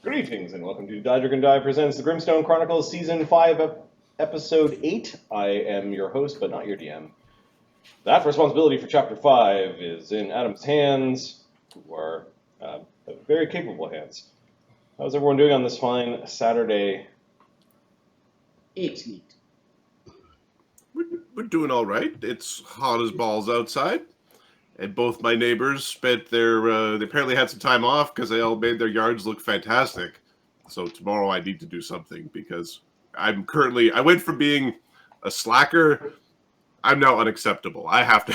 Greetings and welcome to Die Dragon Die presents the Grimstone Chronicles Season 5, Episode 8. I am your host, but not your DM. That responsibility for Chapter 5 is in Adam's hands, who are very capable hands. How's everyone doing on this fine Saturday? It's neat. We're doing all right. It's hot as balls outside. And both my neighbors spent their, they apparently had some time off because they all made their yards look fantastic. So tomorrow I need to do something because I went from being a slacker, I'm now unacceptable. I have to.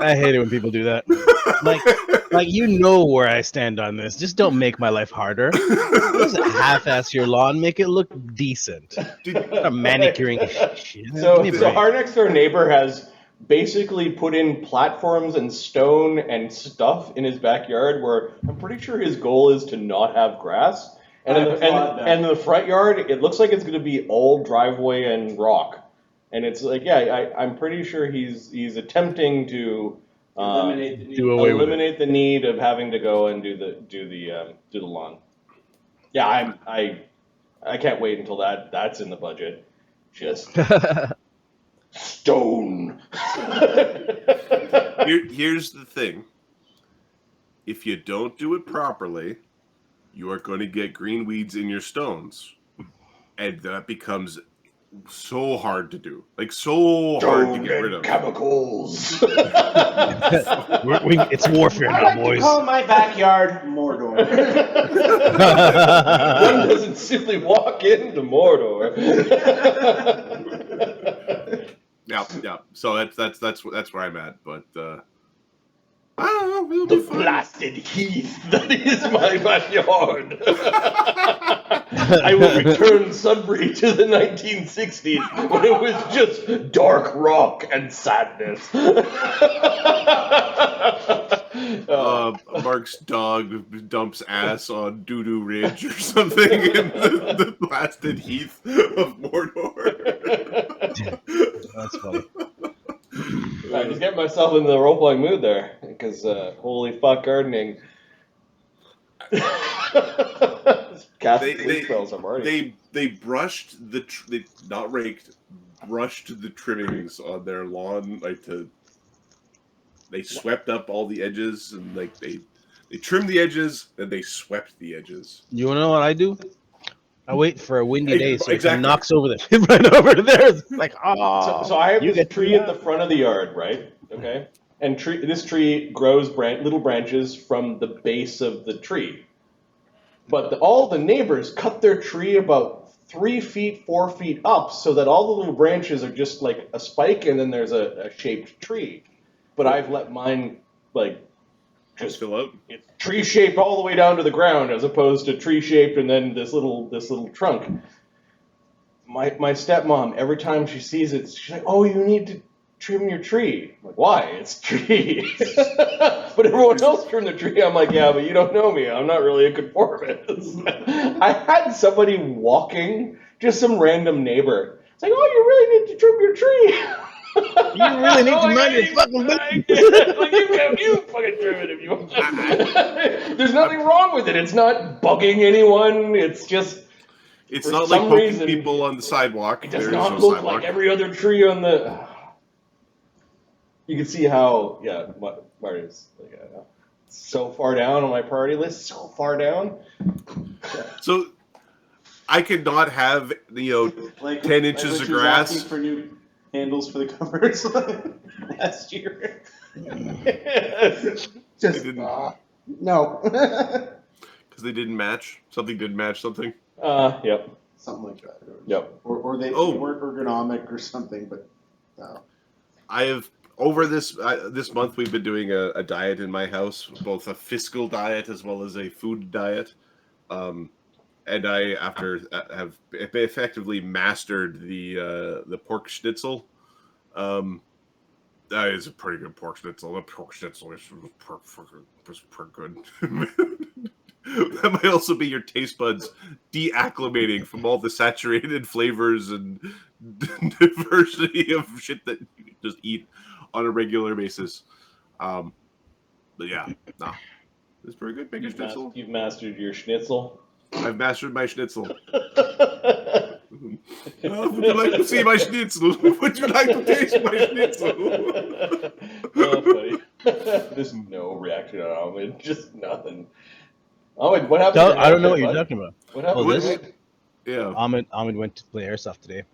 I hate it when people do that. Like you know where I stand on this. Just don't make my life harder. Just half-ass your lawn, make it look decent. Manicuring shit. So our next door neighbor has basically put in platforms and stone and stuff in his backyard where I'm pretty sure his goal is to not have grass. And in the front yard, it looks like it's going to be all driveway and rock. And it's like, I'm pretty sure he's attempting to eliminate the need of having to go and do the lawn. Yeah, I can't wait until that's in the budget. Just stone. Here's the thing. If you don't do it properly, you are going to get green weeds in your stones. And that becomes so hard to do. Like, so hard to get rid of. Chemicals. It's warfare now, boys. Call my backyard Mordor. One doesn't simply walk into Mordor. Yeah. So that's where I'm at. But I don't know. The blasted heath that is my backyard. I will return Sudbury to the 1960s when it was just dark rock and sadness. Mark's dog dumps ass on Doo-Doo Ridge or something in the blasted heath of Mordor. That's funny. I just get myself in the role-playing mood there, because holy fuck gardening. They brushed they not raked, brushed the trimmings on their lawn, they swept up all the edges, and they trimmed the edges, and they swept the edges. You wanna know what I do? I wait for a windy day so exactly. it knocks over right over there. It's like, So I have this tree at the front of the yard, right? Okay, and this tree grows little branches from the base of the tree. But all the neighbors cut their tree about 3 feet, 4 feet up, so that all the little branches are just like a spike, and then there's a shaped tree. But I've let mine just fill out. It's tree shaped all the way down to the ground, as opposed to tree shaped and then this little trunk. My stepmom, every time she sees it, she's like, "Oh, you need to trim your tree." I'm like, why? It's tree. But everyone else trimmed their tree. I'm like, yeah, but you don't know me. I'm not really a conformist. I had somebody walking, just some random neighbor. It's like, "Oh, you really need to trim your tree." You really need to mind your fucking business. You fucking trim it if you want. There's nothing wrong with it. It's not bugging anyone. It's just... It's not like poking people on the sidewalk. It does not look like every other tree on the... You can see how, Marty's so far down on my priority list, so far down. So I could not have 10 inches of grass. Asking for new handles for the covers last year. Just no. Because they didn't match. Something didn't match something. Yep. Something like that. Yep. Or they weren't ergonomic or something, but no. I have over this month we've been doing a diet in my house, both a fiscal diet as well as a food diet. And I, after have effectively mastered the pork schnitzel, that is a pretty good pork schnitzel. The pork schnitzel is pretty good. That might also be your taste buds deacclimating from all the saturated flavors and diversity of shit that you just eat on a regular basis. But yeah, no. It's pretty good. Make a schnitzel. You've mastered your schnitzel. I've mastered my schnitzel. Would you like to see my schnitzel? Would you like to taste my schnitzel? Oh, funny. There's no reaction on Ahmed. Just nothing. Ahmed, what happened? I don't know what you're talking about. What happened? This? Yeah. Ahmed went to play airsoft today.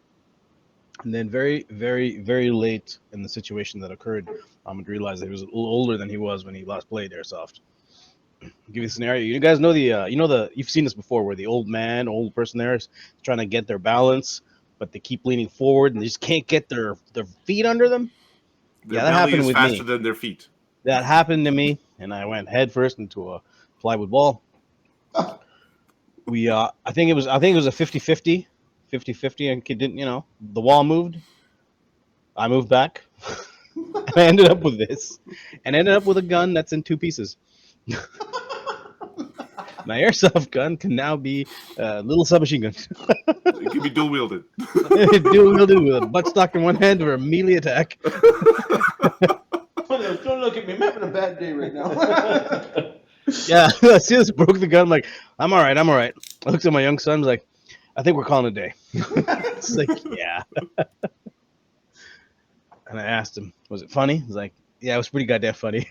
And then very, very, very late in the situation that occurred, Ahmed realized that he was a little older than he was when he last played airsoft. I'll give you a scenario. You guys know you've seen this before where the old person there is trying to get their balance, but they keep leaning forward and they just can't get their feet under them. Their that happened with faster me. than their feet. That happened to me, and I went head first into a plywood wall. I think it was a 50-50, and it didn't, the wall moved. I moved back. And I ended up with this, and ended up with a gun that's in two pieces. My airsoft gun can now be a little submachine gun. It can be dual wielded. Dual wielded with a buttstock in one hand or a melee attack. Don't look at me. I'm having a bad day right now. Yeah, as soon as I broke the gun, I'm like, I'm all right. I looked at my young son, I was like, I think we're calling it a day. It's like, yeah. And I asked him, was it funny? He's like, yeah, it was pretty goddamn funny.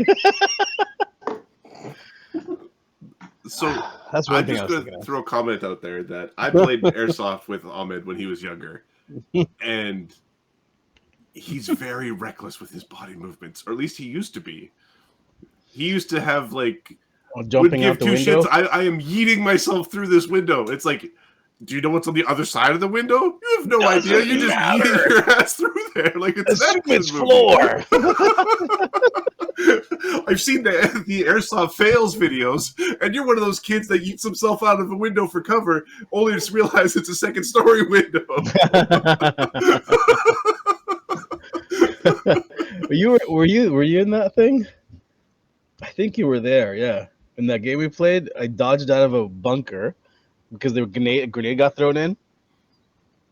So That's one I'm thing just I was going thinking to of. throw a comment out there that I played airsoft with Ahmed when he was younger, and he's very reckless with his body movements, or at least he used to be. He used to have Jumping out the window. I am yeeting myself through this window. It's like, do you know what's on the other side of the window? You have no idea. You're just yeeting your ass through there like it's an action floor. I've seen the airsoft fails videos, and you're one of those kids that yeets himself out of a window for cover, only to realize it's a second-story window. Were you in that thing? I think you were there. Yeah, in that game we played, I dodged out of a bunker because a grenade got thrown in.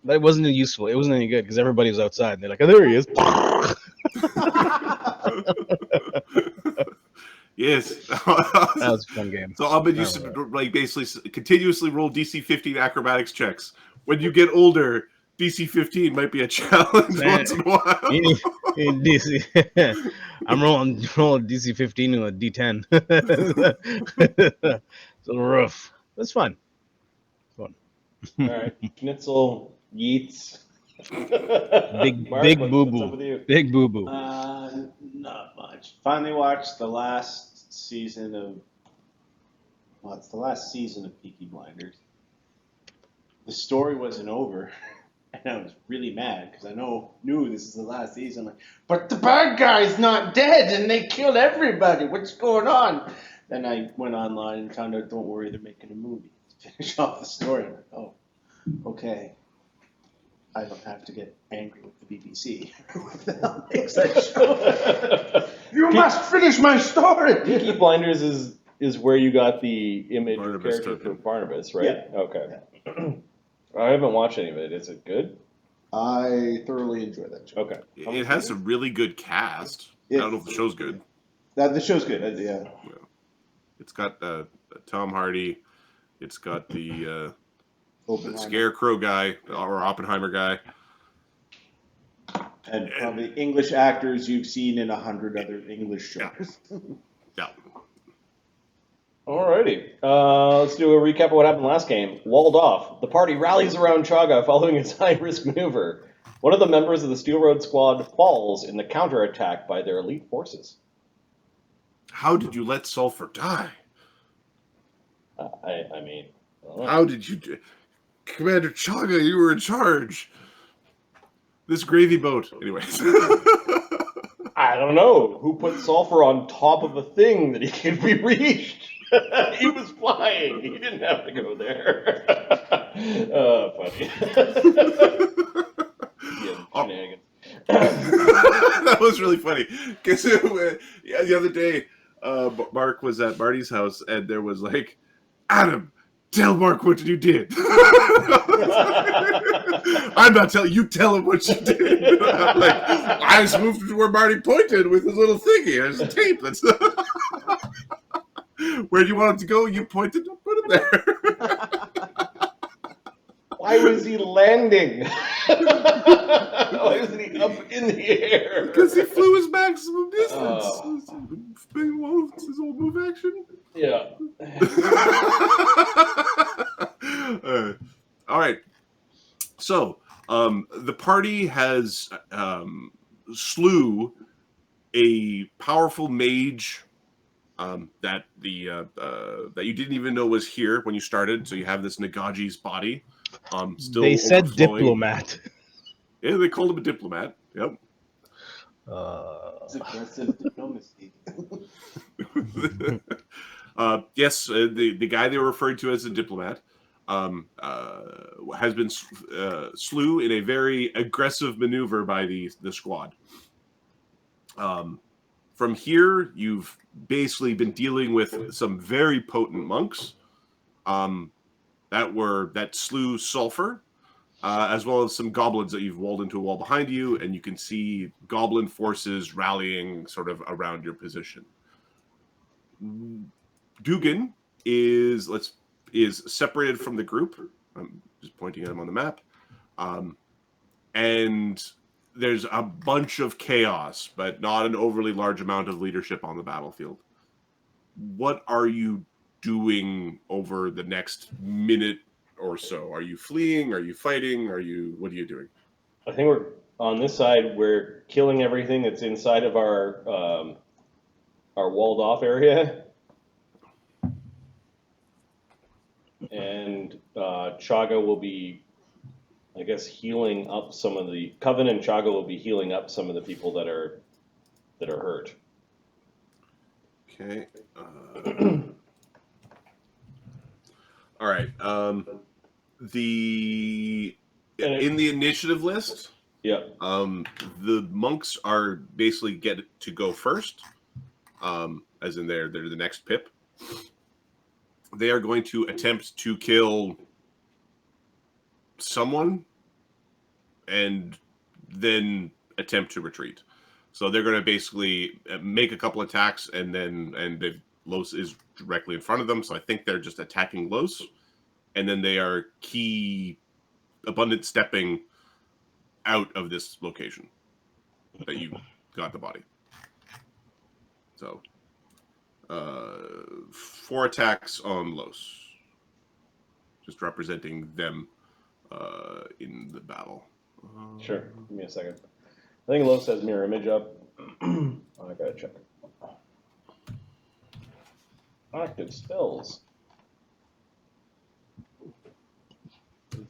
That wasn't useful. It wasn't any good because everybody was outside. And they're like, "Oh, there he is." Yes. That was a fun game. So Ahmed used to basically continuously roll DC-15 acrobatics checks. When you get older, DC-15 might be a challenge once in a while. DC. I'm rolling DC-15 and a D10. It's a little rough. That's fun. All right, Schnitzel, Yeats. Big Mark, big what's boo up boo. with you? Big boo boo. Not much. Finally watched the last season of. Well, it's the last season of Peaky Blinders. The story wasn't over, and I was really mad because I knew this is the last season. I'm like, but the bad guy's not dead, and they killed everybody. What's going on? Then I went online and found out, don't worry, they're making a movie to finish off the story. I'm like, oh, okay. I don't have to get angry with the BBC. What the hell makes that show? You must finish my story! Peaky Blinders is where you got the image or Barnabas character token. for Barnabas, right? Yeah. Okay. I haven't watched any of it. Is it good? I thoroughly enjoy that show. Okay. It has a really good cast. I don't know if the show's good. The show's good, yeah. It's got Tom Hardy. It's got the Oppenheimer. Scarecrow guy or Oppenheimer guy. And probably English actors you've seen in 100 other English shows. Yeah. Alrighty. Let's do a recap of what happened last game. Walled off. The party rallies around Chagga following his high-risk maneuver. One of the members of the Steelrose Squad falls in the counterattack by their elite forces. How did you let Sulphur die? I mean... I don't know. How did you do? Commander Chagga, you were in charge. This gravy boat. Anyways. I don't know. Who put Sulphur on top of a thing that he could be reached? He was flying. He didn't have to go there. Funny. Shenanigans. That was really funny. Because the other day, Mark was at Marty's house, and there was like, Adam, tell Mark what you did. I'm not telling you. Tell him what you did. I'm like, I just moved to where Marty pointed with his little thingy. There's a tape. That's Where do you want him to go? You pointed to put him there. Why was he landing? Why wasn't he up in the air? Because he flew his maximum distance. Well, it's his old move action. Yeah. All right. So, the party has slew a powerful mage that that you didn't even know was here when you started. So you have this Nagaji's body. Still They said overflowing. diplomat. Yeah, they called him a diplomat. Yep. It's aggressive diplomacy. Yes, the guy they were referring to as a diplomat has been slew in a very aggressive maneuver by the squad. From here, you've basically been dealing with some very potent monks that slew Sulphur, as well as some goblins that you've walled into a wall behind you, and you can see goblin forces rallying sort of around your position. Duggan is separated from the group. I'm just pointing at him on the map, and there's a bunch of chaos, but not an overly large amount of leadership on the battlefield. What are you doing over the next minute or so? Are you fleeing? Are you fighting? What are you doing? I think we're on this side. We're killing everything that's inside of our walled off area, and Chagga will be, I guess, healing up some of the Coven, and Chagga will be healing up some of the people that are hurt. Okay. All right. In the initiative list, Yeah. the monks are basically get to go first, as in they're the next pip. They are going to attempt to kill someone and then attempt to retreat. So they're going to basically make a couple attacks, and Lloes is directly in front of them. So I think they're just attacking Lloes, and then they are key abundant stepping out of this location that you got the body. So 4 attacks on Lloes, just representing them in the battle. Sure. Give me a second. I think Lloes has mirror image up. I gotta check. Active spells.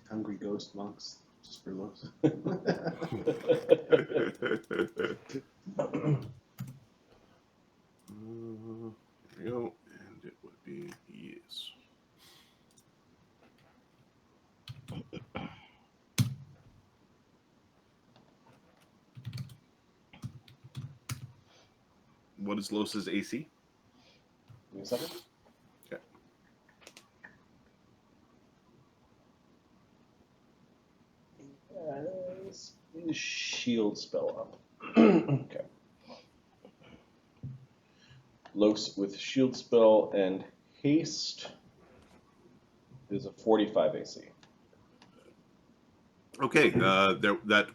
Hungry ghost monks, just for looks. There we go, and it would be yes. What is Lloes' AC? Give me a second. Okay. Shield spell up. Okay. Lloes with shield spell and haste is a 45 AC. Okay, that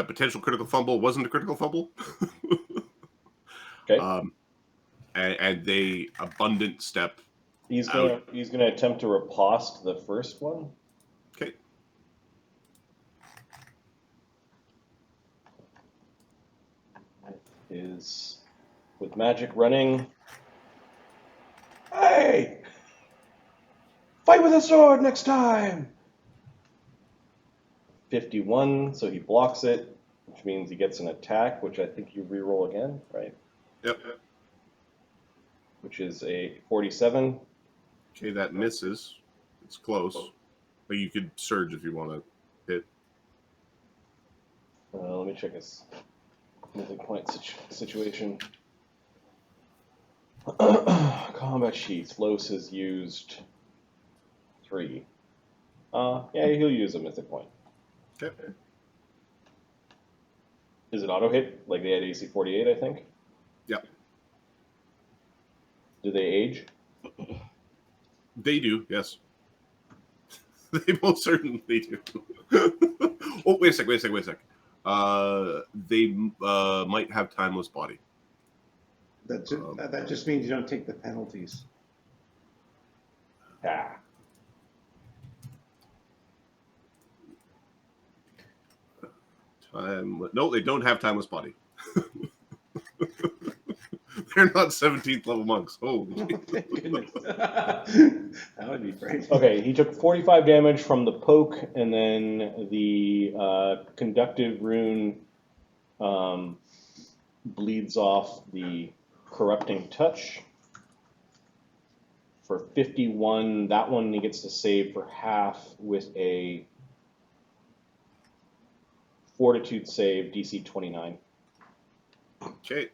potential critical fumble wasn't a critical fumble. Okay. And they abundant step. He's gonna attempt to riposte the first one. Okay. Is with magic running. Hey! Fight with a sword next time! 51, so he blocks it, which means he gets an attack, which I think you reroll again, right? Yep. Which is a 47. Okay, that misses. It's close. But you could surge if you want to hit. Let me check his mythic point situation. Combat sheets. Lloes has used 3. Yeah, he'll use a mythic point. Okay. Is it auto hit? Like they had AC 48, I think? Yep. Do they age? They do, yes. They most certainly do. Oh, wait a sec. They might have timeless body. That just means you don't take the penalties. Ah. No, they don't have timeless body. They're not 17th level monks. Oh, Thank goodness. That would be frightening. Okay, he took 45 damage from the poke, and then the conductive rune bleeds off the corrupting touch. For 51, that one he gets to save for half with a fortitude save, DC 29. okay.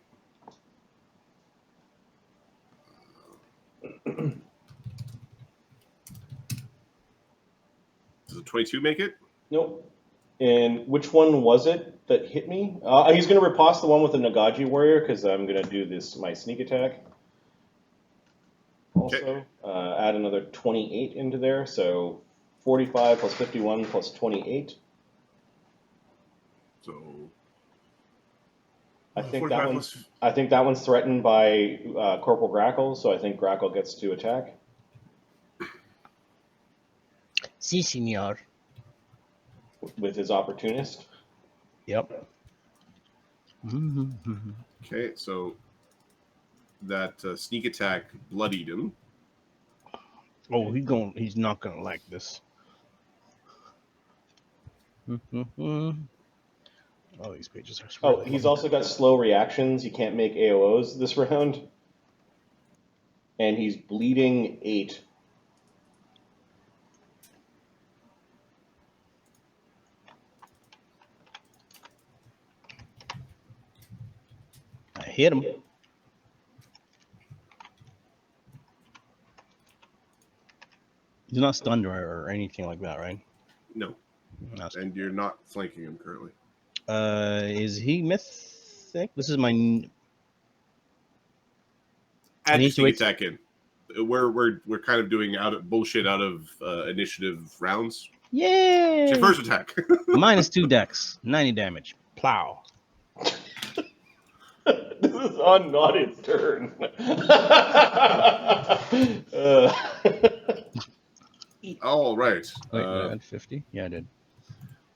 Does a 22 make it? Nope. And which one was it that hit me? He's going to riposte the one with the Nagaji warrior because I'm going to do my sneak attack. Also, add another 28 into there, so 45 plus 51 plus 28. So I think that one's threatened by Corporal Grackle, so I think Grackle gets to attack. Si, senor. With his opportunist. Yep. Okay, so that sneak attack bloodied him. Oh, he's not gonna like this. Oh, these pages are. Oh, he's also got slow reactions. He can't make AOs this round, and he's bleeding 8. I hit him. He's not stunned or anything like that, right? No. And you're not flanking him currently. Is he mythic? This is my. Add your sneak attack in. We're kind of doing bullshit out of initiative rounds. Yay! It's your first attack. -2 dex, 90 damage. Plow. This is on not its turn. All right. Wait, I had 50? Yeah, I did.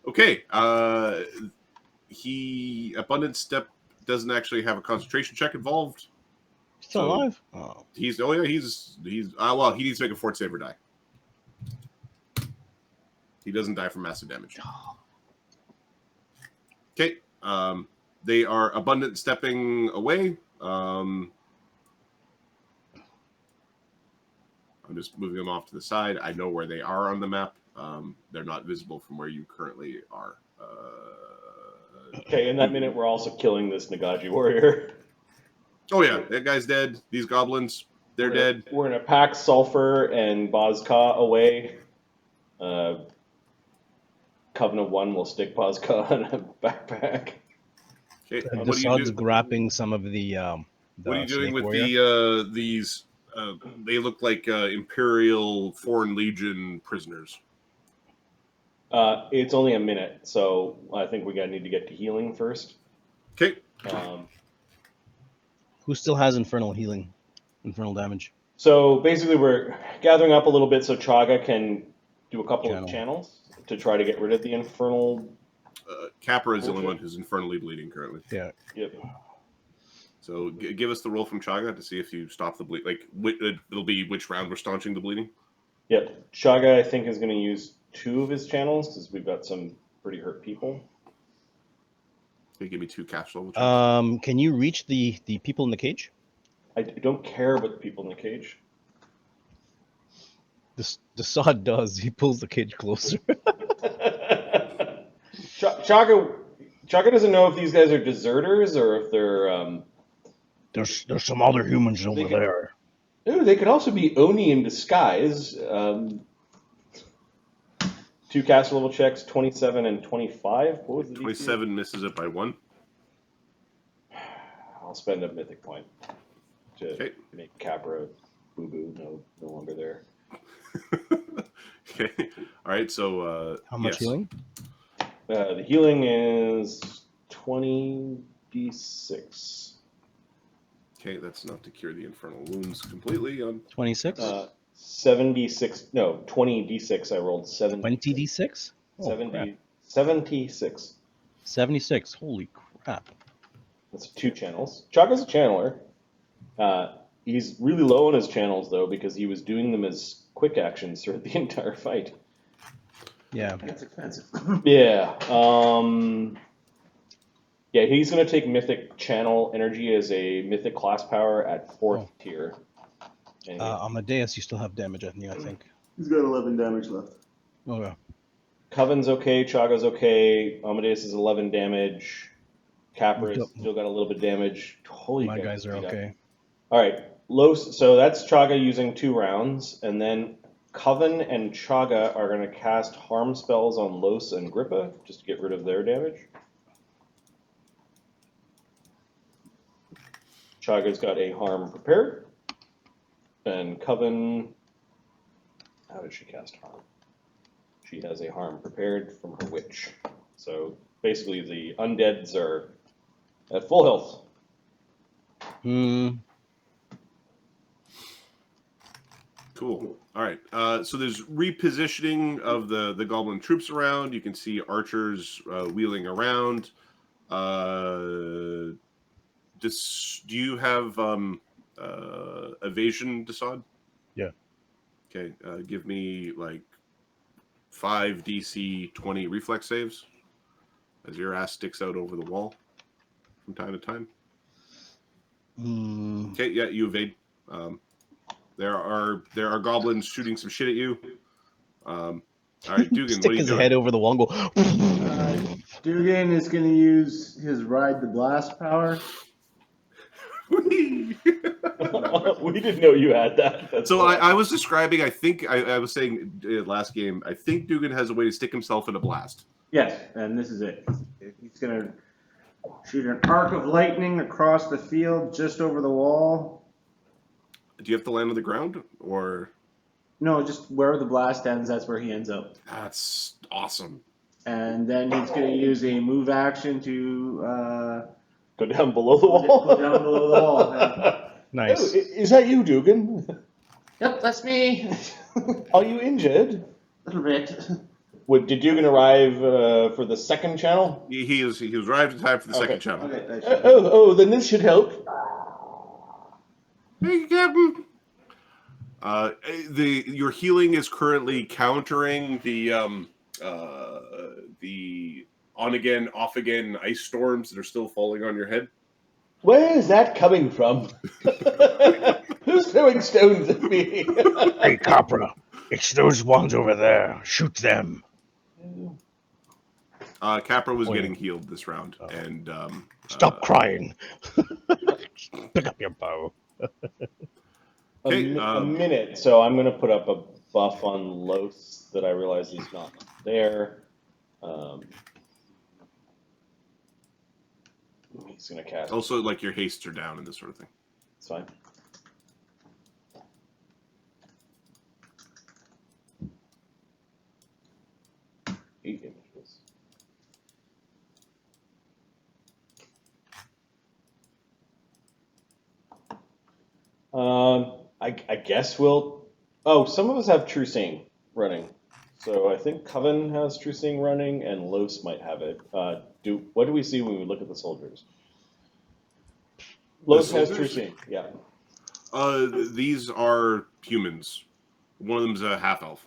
Okay. Abundant Step doesn't actually have a concentration check involved. Still alive? Oh. He needs to make a fort save or die. He doesn't die from massive damage. Okay. They are abundant stepping away. I'm just moving them off to the side. I know where they are on the map. They're not visible from where you currently are. Okay, in that minute, we're also killing this Nagaji warrior. Oh yeah, that guy's dead. These goblins, they're dead. We're gonna pack Sulphur and Bozka away. Coven-of-One will stick Bozka in a backpack. Okay, Dassod's grabbing some of the what are you doing with warrior? these? They look like Imperial Foreign Legion prisoners. It's only a minute, so I think we need to get to healing first. Okay. Who still has infernal damage? So basically, we're gathering up a little bit so Chagga can do a couple of channels to try to get rid of the infernal. Capra is the only one who's infernally bleeding currently. Yeah. Yep. So give us the roll from Chagga to see if you stop the bleed. Like it'll be which round we're staunching the bleeding. Yep. Chagga, I think, is going to use 2 of his channels because we've got some pretty hurt people. They give me 2 cash level checks. Can you reach the people in the cage? I don't care about the people in the cage. Dassod does. He pulls the cage closer. Chagga doesn't know if these guys are deserters or if they're. There's some other humans over there. Ooh, they could also be Oni in disguise. 2 cast level checks, 27 and 25. What was the 27 DC? misses it by 1. I'll spend a mythic point. to make Capra boo-boo no longer there. Okay. All right. So How much healing? The healing is 20d6. Okay, that's enough to cure the infernal wounds completely. 26? 76. No, 20d6. I rolled 70. 20d6? Oh, 70. crap. 76. 76. Holy crap. That's 2 channels. Chagga's a channeler. He's really low on his channels though because he was doing them as quick actions throughout the entire fight. Yeah. That's expensive. Yeah. Yeah, he's going to take Mythic Channel Energy as a Mythic class power at 4th tier. And Amadeus, you still have damage on you, I think. He's got 11 damage left. Oh, yeah. Coven's okay, Chagga's okay, Amadeus is 11 damage, Capra's still got a little bit of damage. Holy My guys are okay. Alright, Lloes, so that's Chagga using 2 rounds, and then Coven and Chagga are going to cast harm spells on Lloes and Grippa, just to get rid of their damage. Chagga's got a harm prepared, and Coven, how did she cast harm? She has a harm prepared from her witch. So basically the undeads are at full health. Cool. All right. So there's repositioning of the goblin troops around. You can see archers wheeling around. Do you have evasion, Dassod? Yeah. Okay. Give me like 5 DC 20 reflex saves as your ass sticks out over the wall from time to time. Okay. Yeah, you evade. There are goblins shooting some shit at you. All right, Dugan, Stick what are you his doing? head over the wall and go. Dugan is going to use his Ride the Blast power. We didn't know you had that. That's So I was describing, I think, I was saying last game, I think Dugan has a way to stick himself in a blast. Yes, and this is it. He's going to shoot an arc of lightning across the field just over the wall. Do you have to land on the ground, or? No, just where the blast ends, that's where he ends up. That's awesome. And then he's going to use a move action to go down below the wall. Go down below the wall. Nice. Oh, is that you, Dugan? Yep, that's me. Are you injured? A little bit. Did Dugan arrive for the second channel? He was arrived in time for the second channel. Okay, Then this should help. Hey, Captain. Your healing is currently countering the on again, off again ice storms that are still falling on your head. Where is that coming from? Who's throwing stones at me? Hey, Capra, it's those ones over there. Shoot them. Capra was getting healed this round, and Stop crying. Pick up your bow. Okay, a minute. So I'm going to put up a buff on Lloes that I realize is not there. He's going to cast. Also, like your hastes are down and this sort of thing. It's fine. Eight images. I guess we'll. Oh, some of us have True Seeing running, so I think Coven has True Seeing running, and Lloes might have it. What do we see when we look at the soldiers? Lloes has True Seeing. Yeah. These are humans. One of them's a half elf.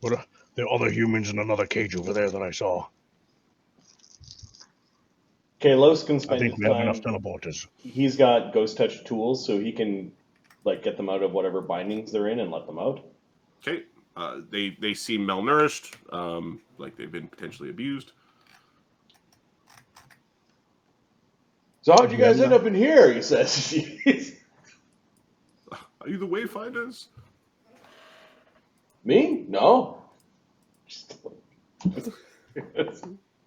What? There are other humans in another cage over there that I saw. Okay, Lloes can I spend think his we have time. enough teleporters. He's got Ghost Touch tools, so he can get them out of whatever bindings they're in and let them out. Okay. They seem malnourished, like they've been potentially abused. So how'd you guys end up in here? He says. Are you the Wayfinders? Me? No.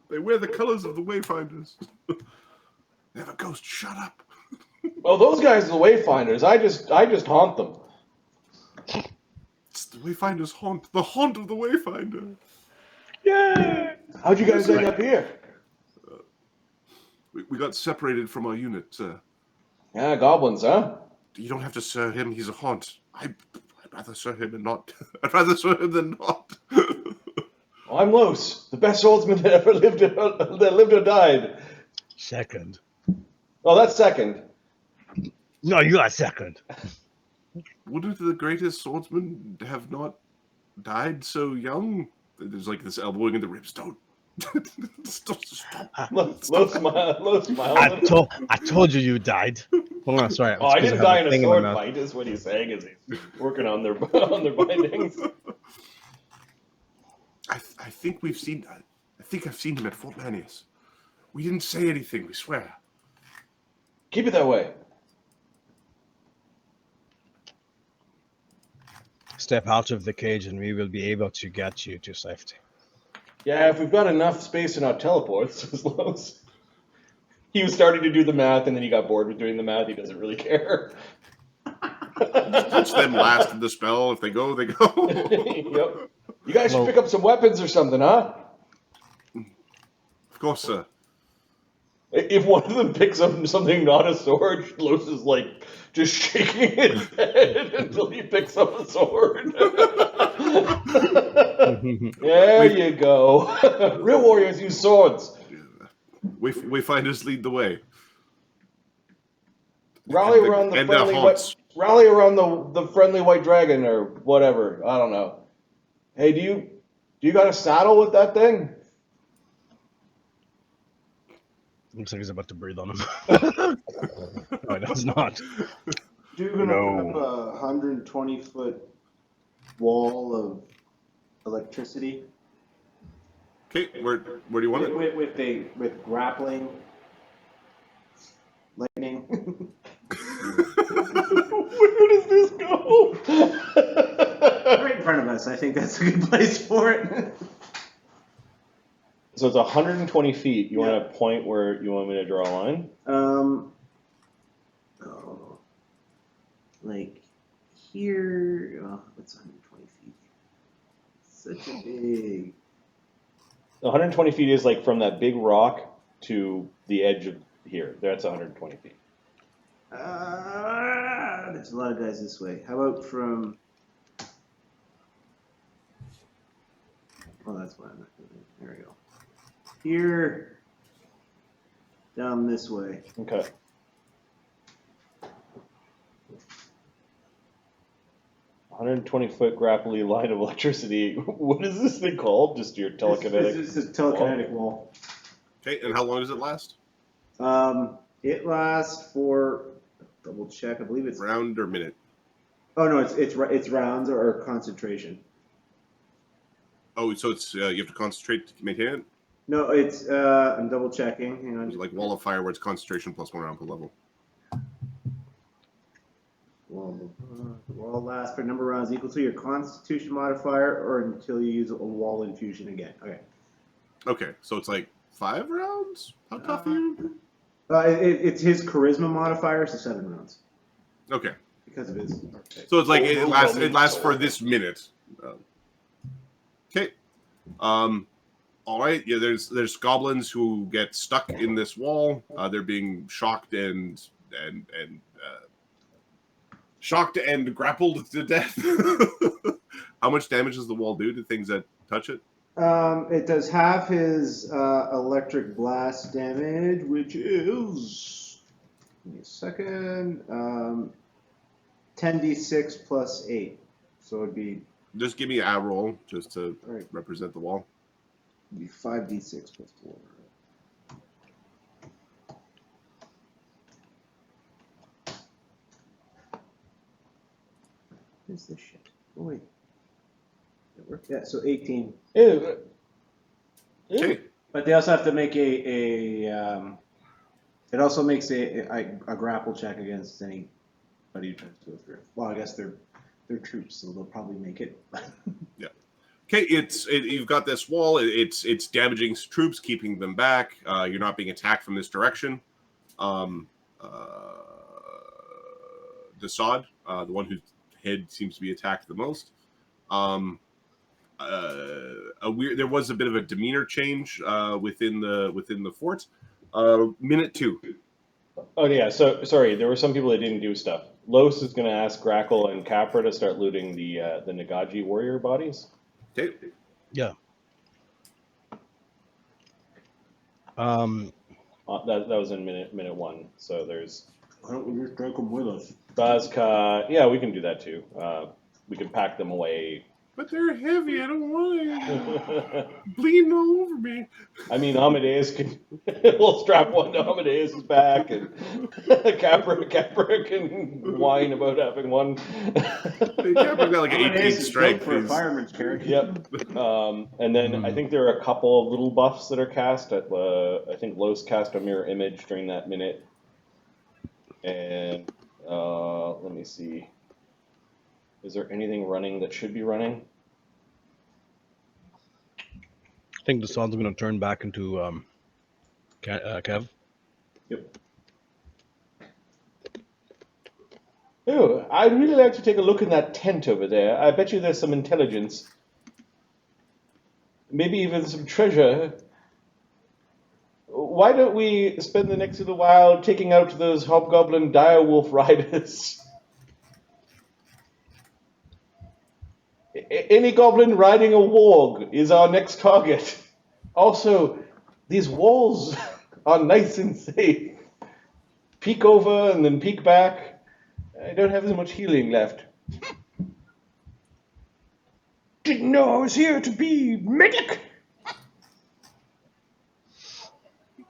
They wear the colors of the Wayfinders. They have a ghost. Shut up. Oh, those guys are the Wayfinders. I just haunt them. It's the Wayfinder's haunt. The haunt of the Wayfinder. Yay! How'd you guys end up here? We got separated from our unit, sir. Yeah, goblins, huh? You don't have to sir him. He's a haunt. I'd rather sir him and not. I'd rather sir him than not. Well, I'm Lloes, the best swordsman that ever lived or died. Second. Oh, that's second. No, you are second. Wouldn't the greatest swordsman have not died so young? There's like this elbowing in the ribs. Don't. Stop. Low smile. I told you died. Hold on, sorry. Oh, I didn't die in a thing sword my mouth. fight, is what he's saying as he's working on their bindings. I think we've seen. I think I've seen him at Fort Manius. We didn't say anything. We swear. Keep it that way. Step out of the cage and we will be able to get you to safety. Yeah, if we've got enough space in our teleports, says Lloes. He was starting to do the math, and then he got bored with doing the math. He doesn't really care. Touch them last in the spell. If they go, they go. Yep. You guys should pick up some weapons or something, huh? Of course, sir. If one of them picks up something not a sword, Lloes is like just shaking his head until he picks up a sword. There you go. Real warriors use swords. Wayfinders lead the way. Rally around the friendly white dragon or whatever. I don't know. Hey, do you got a saddle with that thing? Looks like he's about to breathe on him. No, it does not. You're gonna put up a 120-foot wall of electricity. Okay, where do you want it? With grappling, lightning. Where does this go? Right in front of us. I think that's a good place for it. So it's 120 feet. You want a point where you want me to draw a line? Like here. Oh, it's 120 feet. Such a big. 120 feet is like from that big rock to the edge of here. That's 120 feet. There's a lot of guys this way. How about from? Oh, that's why I'm not doing it. There we go. Here, down this way. Okay. 120-foot grappling line of electricity. What is this thing called? Just your telekinetic? This is a telekinetic wall. Okay, and how long does it last? It lasts for, double check, I believe it's Round or minute? Oh no, it's rounds or concentration. Oh, so it's you have to concentrate to maintain it? No, it's I'm double checking. Hang on. Like Wall of Fire, where it's concentration plus 1 round per level. Wall lasts for a number of rounds equal to your Constitution modifier, or until you use a wall infusion again. Okay. Okay, so it's like 5 rounds. How tough are you? It's his charisma modifier, so 7 rounds. Okay. Because of his. So it's like it lasts for this minute. Okay. All right. Yeah. There's goblins who get stuck in this wall. They're being shocked and grappled to death. How much damage does the wall do to things that touch it? It does half his electric blast damage, which is, give me a second, 10d6 plus 8. So it'd be... Just give me a roll just to represent the wall. It'd be 5d6 plus 4. Where's this shit? Oh, wait. Yeah, so 18. Ew. Okay. But they also have to make it also makes a grapple check against anybody who tries to go through. Well, I guess they're troops, so they'll probably make it. Yeah. Okay, you've got this wall. It's damaging troops, keeping them back. You're not being attacked from this direction. Dassod, the one whose head seems to be attacked the most. There was a bit of a demeanor change within the fort. Minute 2. Oh yeah, so sorry, there were some people that didn't do stuff. Lloes is going to ask Grackle and Capra to start looting the Nagaji warrior bodies. Okay. Yeah. That was in minute 1. So there's Why don't we just drink them with us? Bazka. Yeah, we can do that too. We can pack them away. But they're heavy. I don't want it. Bleeding all over me. I mean, Amadeus can. We'll strap one to Amadeus's back, and Capra can whine about having one. Capra's got like an 18 strength. For a fireman's carriage. Yep. And then I think there are a couple of little buffs that are cast. I think Lloes cast a mirror image during that minute. And let me see. Is there anything running that should be running? I think the sun's going to turn back into Kev. Yep. Oh, I'd really like to take a look in that tent over there. I bet you there's some intelligence. Maybe even some treasure. Why don't we spend the next little while taking out those hobgoblin direwolf riders? Any goblin riding a warg is our next target. Also, these walls are nice and safe. Peek over and then peek back. I don't have as much healing left. Didn't know I was here to be medic.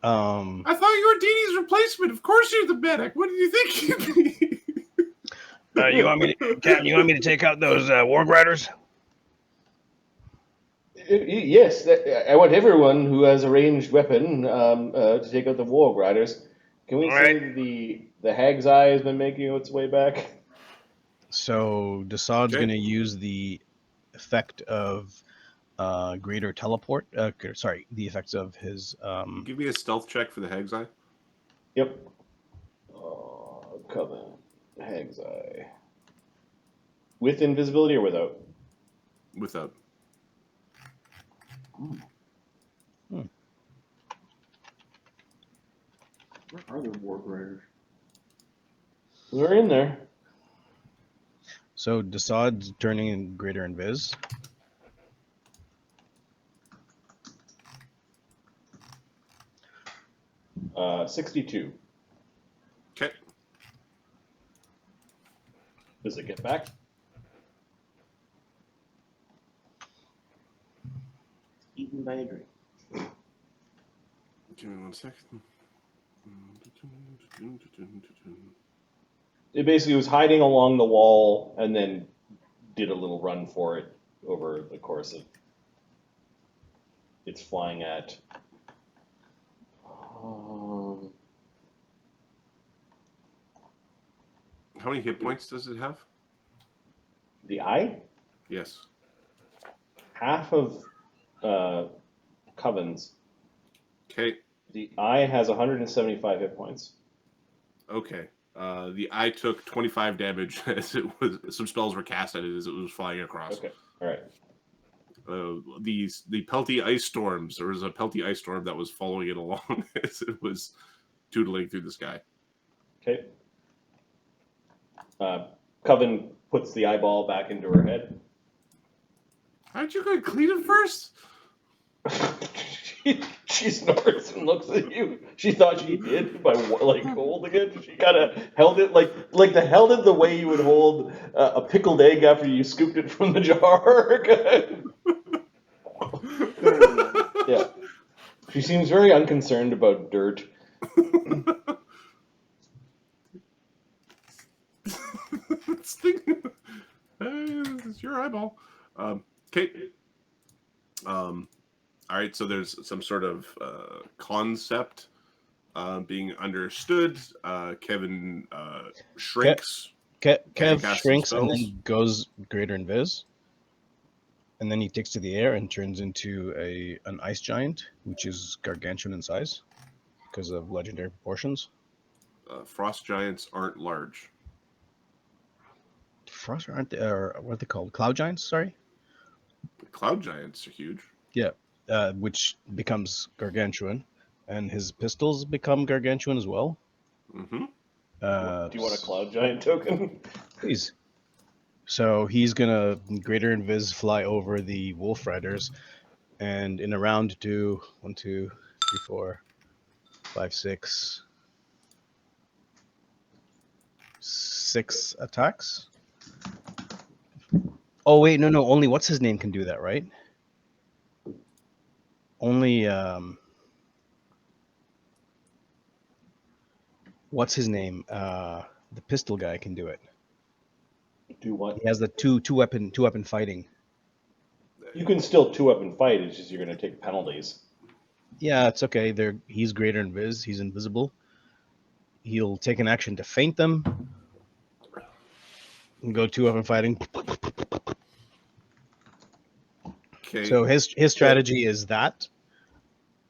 I thought you were Dee Dee's replacement. Of course you're the medic. What did you think you'd be? You want me to take out those warg riders? Yes, I want everyone who has a ranged weapon to take out the warg riders. Can we say that the hag's eye has been making its way back? So Dassod's going to use the effect of greater teleport. The effects of his. Give me a stealth check for the hag's eye. Yep. Coven. Hag's eye. With invisibility or without? Without. Where are the warg riders? They're in there. So Dassod's turning in greater invis. Uh, 62. Okay. Does it get back? Eaten by a drink. Give me 1 second. It basically was hiding along the wall and then did a little run for it over the course of its flying at. How many hit points does it have? The eye? Yes. Half of Coven's. Okay. The eye has 175 hit points. Okay. The eye took 25 damage as it was. Some spells were cast at it as it was flying across. Okay. All right. The pelty ice storms. There was a pelty ice storm that was following it along as it was tootling through the sky. Okay. Coven puts the eyeball back into her head. How'd you go clean it first? She snorts and looks at you. She thought she did by holding it. She kind of held it held it the way you would hold a pickled egg after you scooped it from the jar. Yeah. She seems very unconcerned about dirt. It's your eyeball. Okay. All right, so there's some sort of concept being understood. Kevin shrinks. Kev shrinks and then goes greater invis. And then he takes to the air and turns into an ice giant, which is gargantuan in size because of legendary proportions. Frost giants aren't large. frost, aren't they? Or what are they called? Cloud giants. Sorry. Cloud giants are huge. Yeah. Which becomes gargantuan, and his pistols become gargantuan as well. Mm-hmm. Do you want a cloud giant token? Please. So he's gonna greater invis fly over the wolf riders, and in a round do 1, 2, 3, 4, 5, 6, 6 attacks. Oh wait, no, only what's his name can do that, right? Only what's his name? The pistol guy can do it. Do what? He has the two weapon fighting. You can still 2-weapon fight. It's just you're going to take penalties. Yeah, it's okay. He's greater invis. He's invisible. He'll take an action to feint them. And go 2-weapon fighting. Okay. So his strategy is that,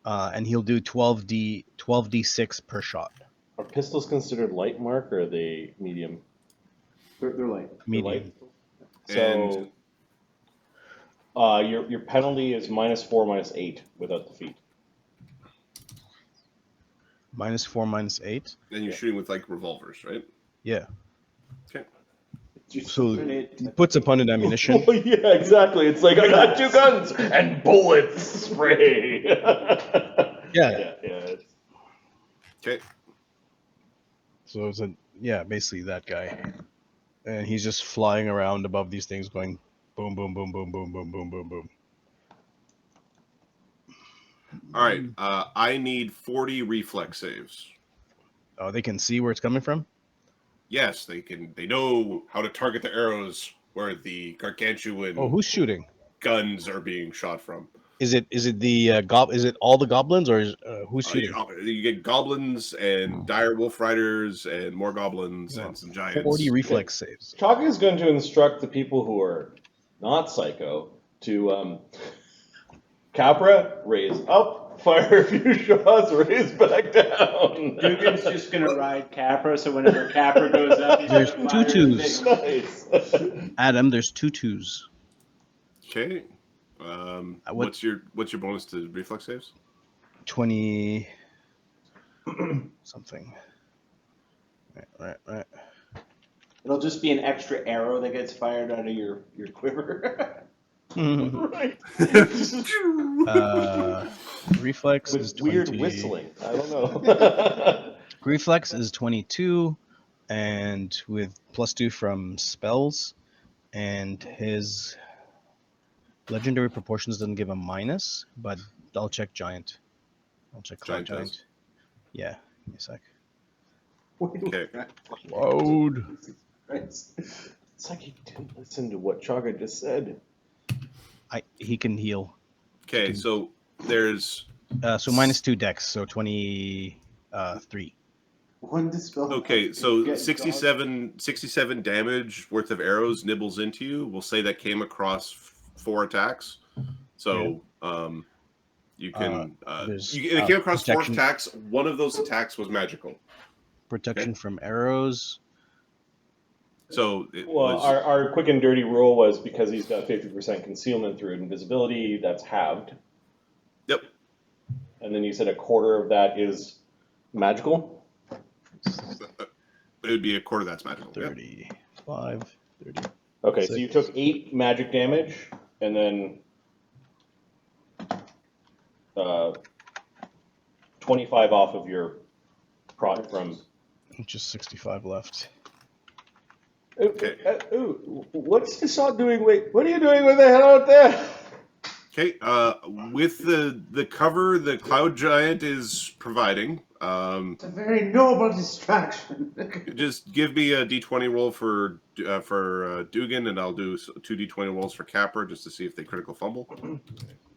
and he'll do 12d6 per shot. Are pistols considered light, Mark, or are they medium? They're light. Medium. So your penalty is -4, -8 without the feat. -4, -8. And you're shooting with like revolvers, right? Yeah. Okay. So he puts opponent ammunition. Oh, yeah, exactly. It's like I got 2 guns and bullets spray. Yeah. Yeah. Okay. So it's basically that guy, and he's just flying around above these things, going boom, boom, boom, boom, boom, boom, boom, boom, boom. All right. I need 40 reflex saves. Oh, they can see where it's coming from. Yes, they can. They know how to target the arrows where the gargantuan Oh, who's shooting? guns are being shot from. Is it the is it all the goblins, or is who's shooting? You get goblins and dire wolf riders and more goblins and some giants. 40 reflex saves. Chagga is going to instruct the people who are not psycho to Capra, raise up, fire a few shots, raise back down. Duggan's just gonna ride Capra, so whenever Capra goes up, he's There's gonna two fire twos. Nice. Adam, there's 2 2s. Okay. What's your bonus to reflex saves? 20 something. Right. It'll just be an extra arrow that gets fired out of your quiver. Right. Reflex With is 20. weird whistling. I don't know. Reflex is 22, and with +2 from spells, and his legendary proportions doesn't give a minus, but I'll check giant. I'll check Giant giant. does. Yeah, give me a sec. Okay. Load. It's like he didn't listen to what Chagga just said. He can heal. Okay, so there's So -2 dex, so 23. One dispel. okay, so 67 damage worth of arrows nibbles into you. We'll say that came across 4 attacks. So you can it came across 4 protection. attacks. One of those attacks was magical. Protection from arrows. So it Well, was our quick and dirty rule was because he's got 50% concealment through invisibility, that's halved. Yep. And then you said a quarter of that is magical? It would be a quarter that's magical. Yep. 35, 30. Okay, so you took 8 magic damage, and then 25 off of your prod from... Just 65 left. Okay. What's Dassod doing? Wait, what are you doing with the hell out there? Okay, with the cover the cloud giant is providing, It's a very noble distraction. just give me a d20 roll for Duggan, and I'll do 2 d20 rolls for Capra just to see if they critical fumble.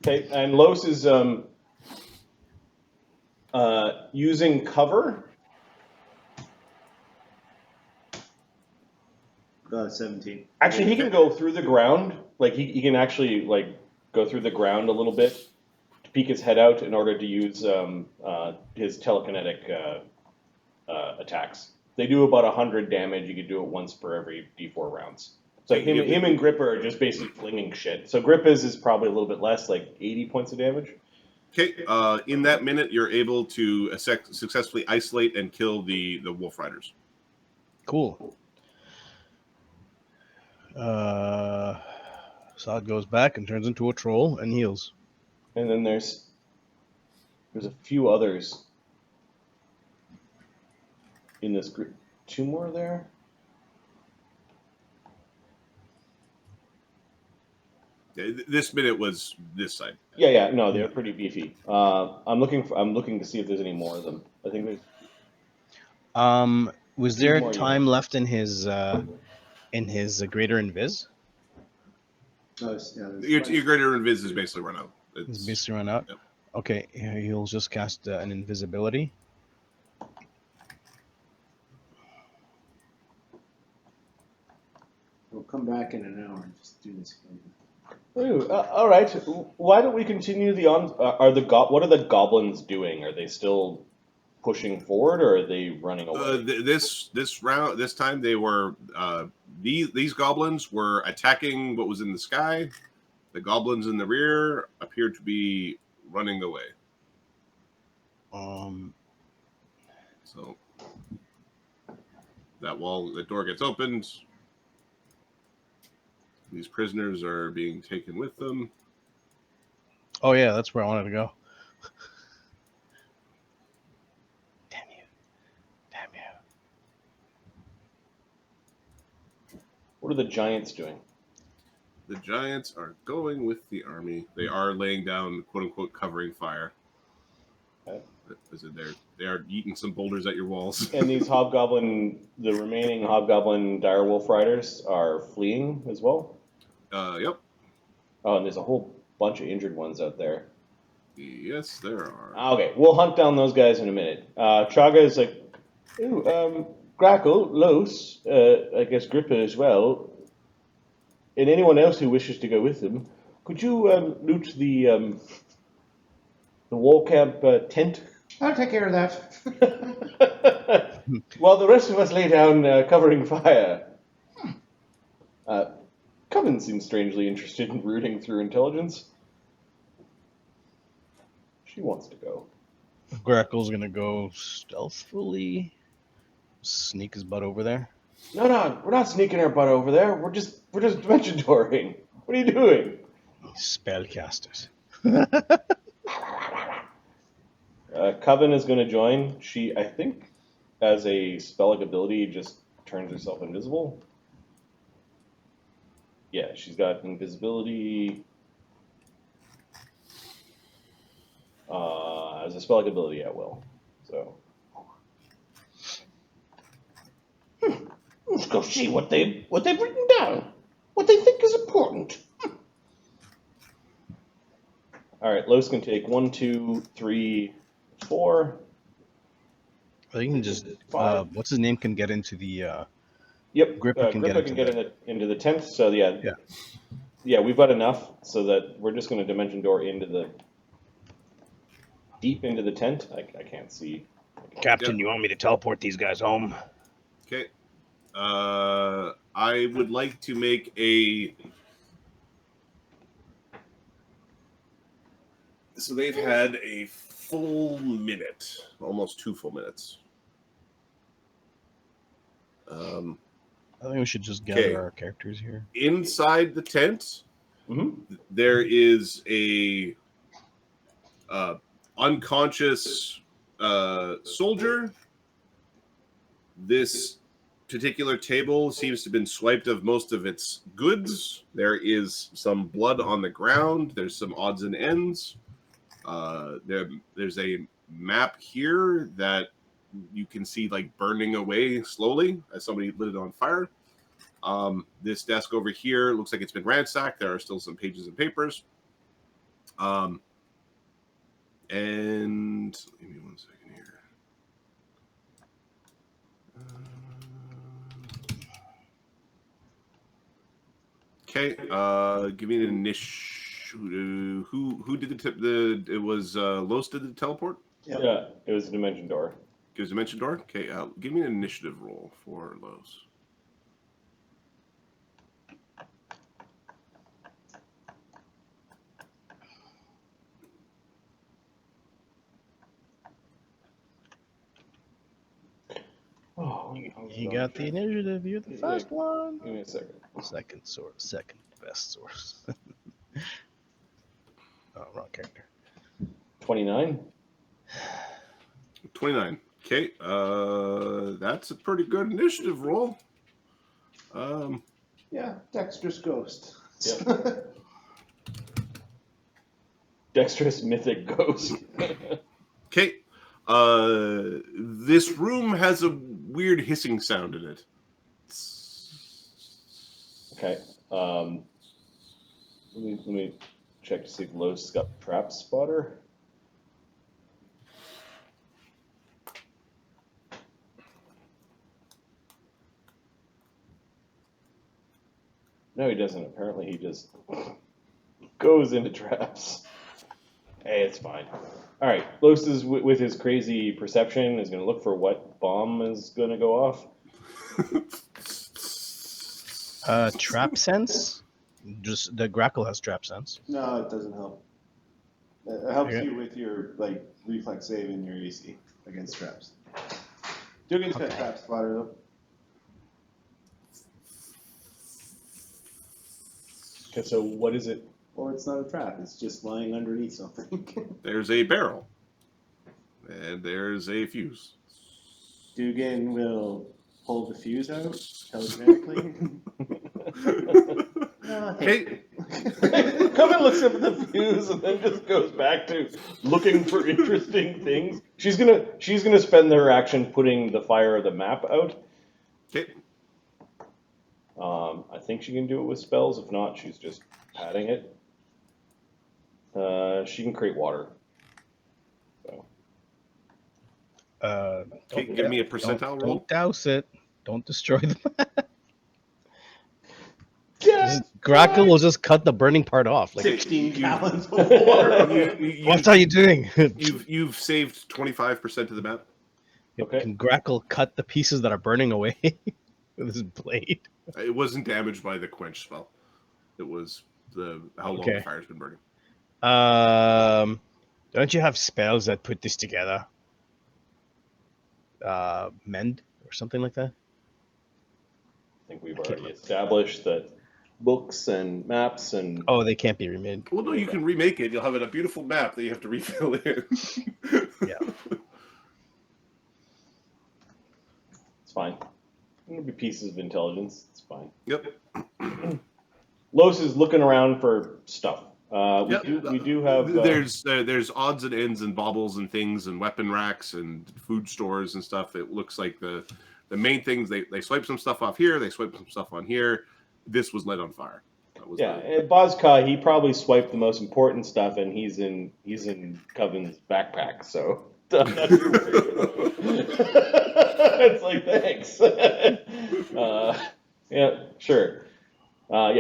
Okay, and Lloes is using cover. 17. Actually, he can go through the ground. Like he can actually like go through the ground a little bit to peek his head out in order to use his telekinetic attacks. They do about 100 damage. You can do it once per every d4 rounds. So him and Gripper are just basically flinging shit. So Grippa's is probably a little bit less, like 80 points of damage. Okay, in that minute, you're able to successfully isolate and kill the wolf riders. Cool. Sod goes back and turns into a troll and heals. And then there's a few others in this group. 2 more there. This minute was this side. Yeah, no, they're pretty beefy. I'm looking to see if there's any more of them. I think there's. Was Few there more time units. left in his greater invis? Your greater invis is basically run out. He's basically run out. Yep. Okay, he'll just cast an invisibility. We'll come back in an hour and just do this again. Ooh, all right. Why don't we continue the on? What are the goblins doing? Are they still pushing forward, or are they running away? This time they were these goblins were attacking what was in the sky. The goblins in the rear appeared to be running away. So that door gets opened. These prisoners are being taken with them. Oh yeah, that's where I wanted to go. Damn you. What are the giants doing? The giants are going with the army. They are laying down, quote unquote, covering fire. Okay. They are eating some boulders at your walls. And these the remaining hobgoblin direwolf riders are fleeing as well? Yep. Oh, and there's a whole bunch of injured ones out there. Yes, there are. Okay, we'll hunt down those guys in a minute. Chagga is like, ooh, Grackle, Lloes, I guess Gripper as well, and anyone else who wishes to go with them. Could you loot the wall camp tent? I'll take care of that. While the rest of us lay down covering fire. Coven seems strangely interested in rooting through intelligence. She wants to go. Grackle's gonna go stealthily, sneak his butt over there. No, we're not sneaking our butt over there. We're just dimension dooring. What are you doing? Spellcasters. Coven is going to join. She, I think, as a spell-like ability, just turns herself invisible. Yeah, she's got invisibility as a spell-like ability at will. So let's go see what they've written down. What they think is important. All right, Lloes can take 1, 2, 3, 4. Well, you can just. 5. What's his name can get into the. Yep, Gripper can get into the tent. So yeah, we've got enough so that we're just going to dimension door deep into the tent. I can't see. Captain, you want me to teleport these guys home? Okay. I would like to make a. So they've had a full minute, almost 2 full minutes. I think we should just gather our characters here. Inside the tent, there is a unconscious soldier. This particular table seems to have been swiped of most of its goods. There is some blood on the ground. There's some odds and ends. There's a map here that you can see like burning away slowly as somebody lit it on fire. This desk over here looks like it's been ransacked. There are still some pages and papers. And give me 1 second here. Okay, give me an initiative. Who did it was Lloes did the teleport? Yep. Yeah, it was a dimension door. It was a dimension door? Okay, give me an initiative roll for Lloes. You got the initiative. You're the first one. Give me a second. Second best source. Oh, wrong character. 29. 29. Okay, that's a pretty good initiative roll. Yeah, dexterous ghost. Yep. Dexterous mythic ghost. Okay, this room has a weird hissing sound in it. Okay. Let me check to see if Lloes has got trap spotter. No, he doesn't. Apparently, he just goes into traps. Hey, it's fine. All right, Lloes is with his crazy perception is going to look for what bomb is going to go off. Trap sense. Just the grackle has trap sense. No, it doesn't help. It helps Okay. you with your reflex save and your AC against traps. Duggan's got trap spotter though. Okay, so what is it? Well, it's not a trap. It's just lying underneath something. There's a barrel. And there's a fuse. Dugan will pull the fuse out telekinetically. Hey, Coven looks up at the fuse and then just goes back to looking for interesting things. She's gonna spend their action putting the fire of the map out. okay. I think she can do it with spells. If not, she's just patting it. She can create water. So. Okay, give me a percentile roll. Don't douse it. Don't destroy the map. Yeah. Grackle will just cut the burning part off. Like, 16 gallons of water. what are you doing? You've saved 25% of the map. Okay. Can Grackle cut the pieces that are burning away with his blade? It wasn't damaged by the quench spell. It was how long the fire's been burning. Don't you have spells that put this together? Mend or something like that? I think we've already established that books and maps and Oh, they can't be remade. Well, no, you can remake it. You'll have a beautiful map that you have to refill in. Yeah. it's fine. It'll be pieces of intelligence. It's fine. Yep. Lloes is looking around for stuff. Yep. We do have. There's odds and ends and baubles and things and weapon racks and food stores and stuff. It looks like the main things they swipe some stuff off here. They swipe some stuff on here. This was lit on fire. That was and Bozka, he probably swiped the most important stuff, and he's in Coven's backpack. So it's like thanks. Yeah, sure.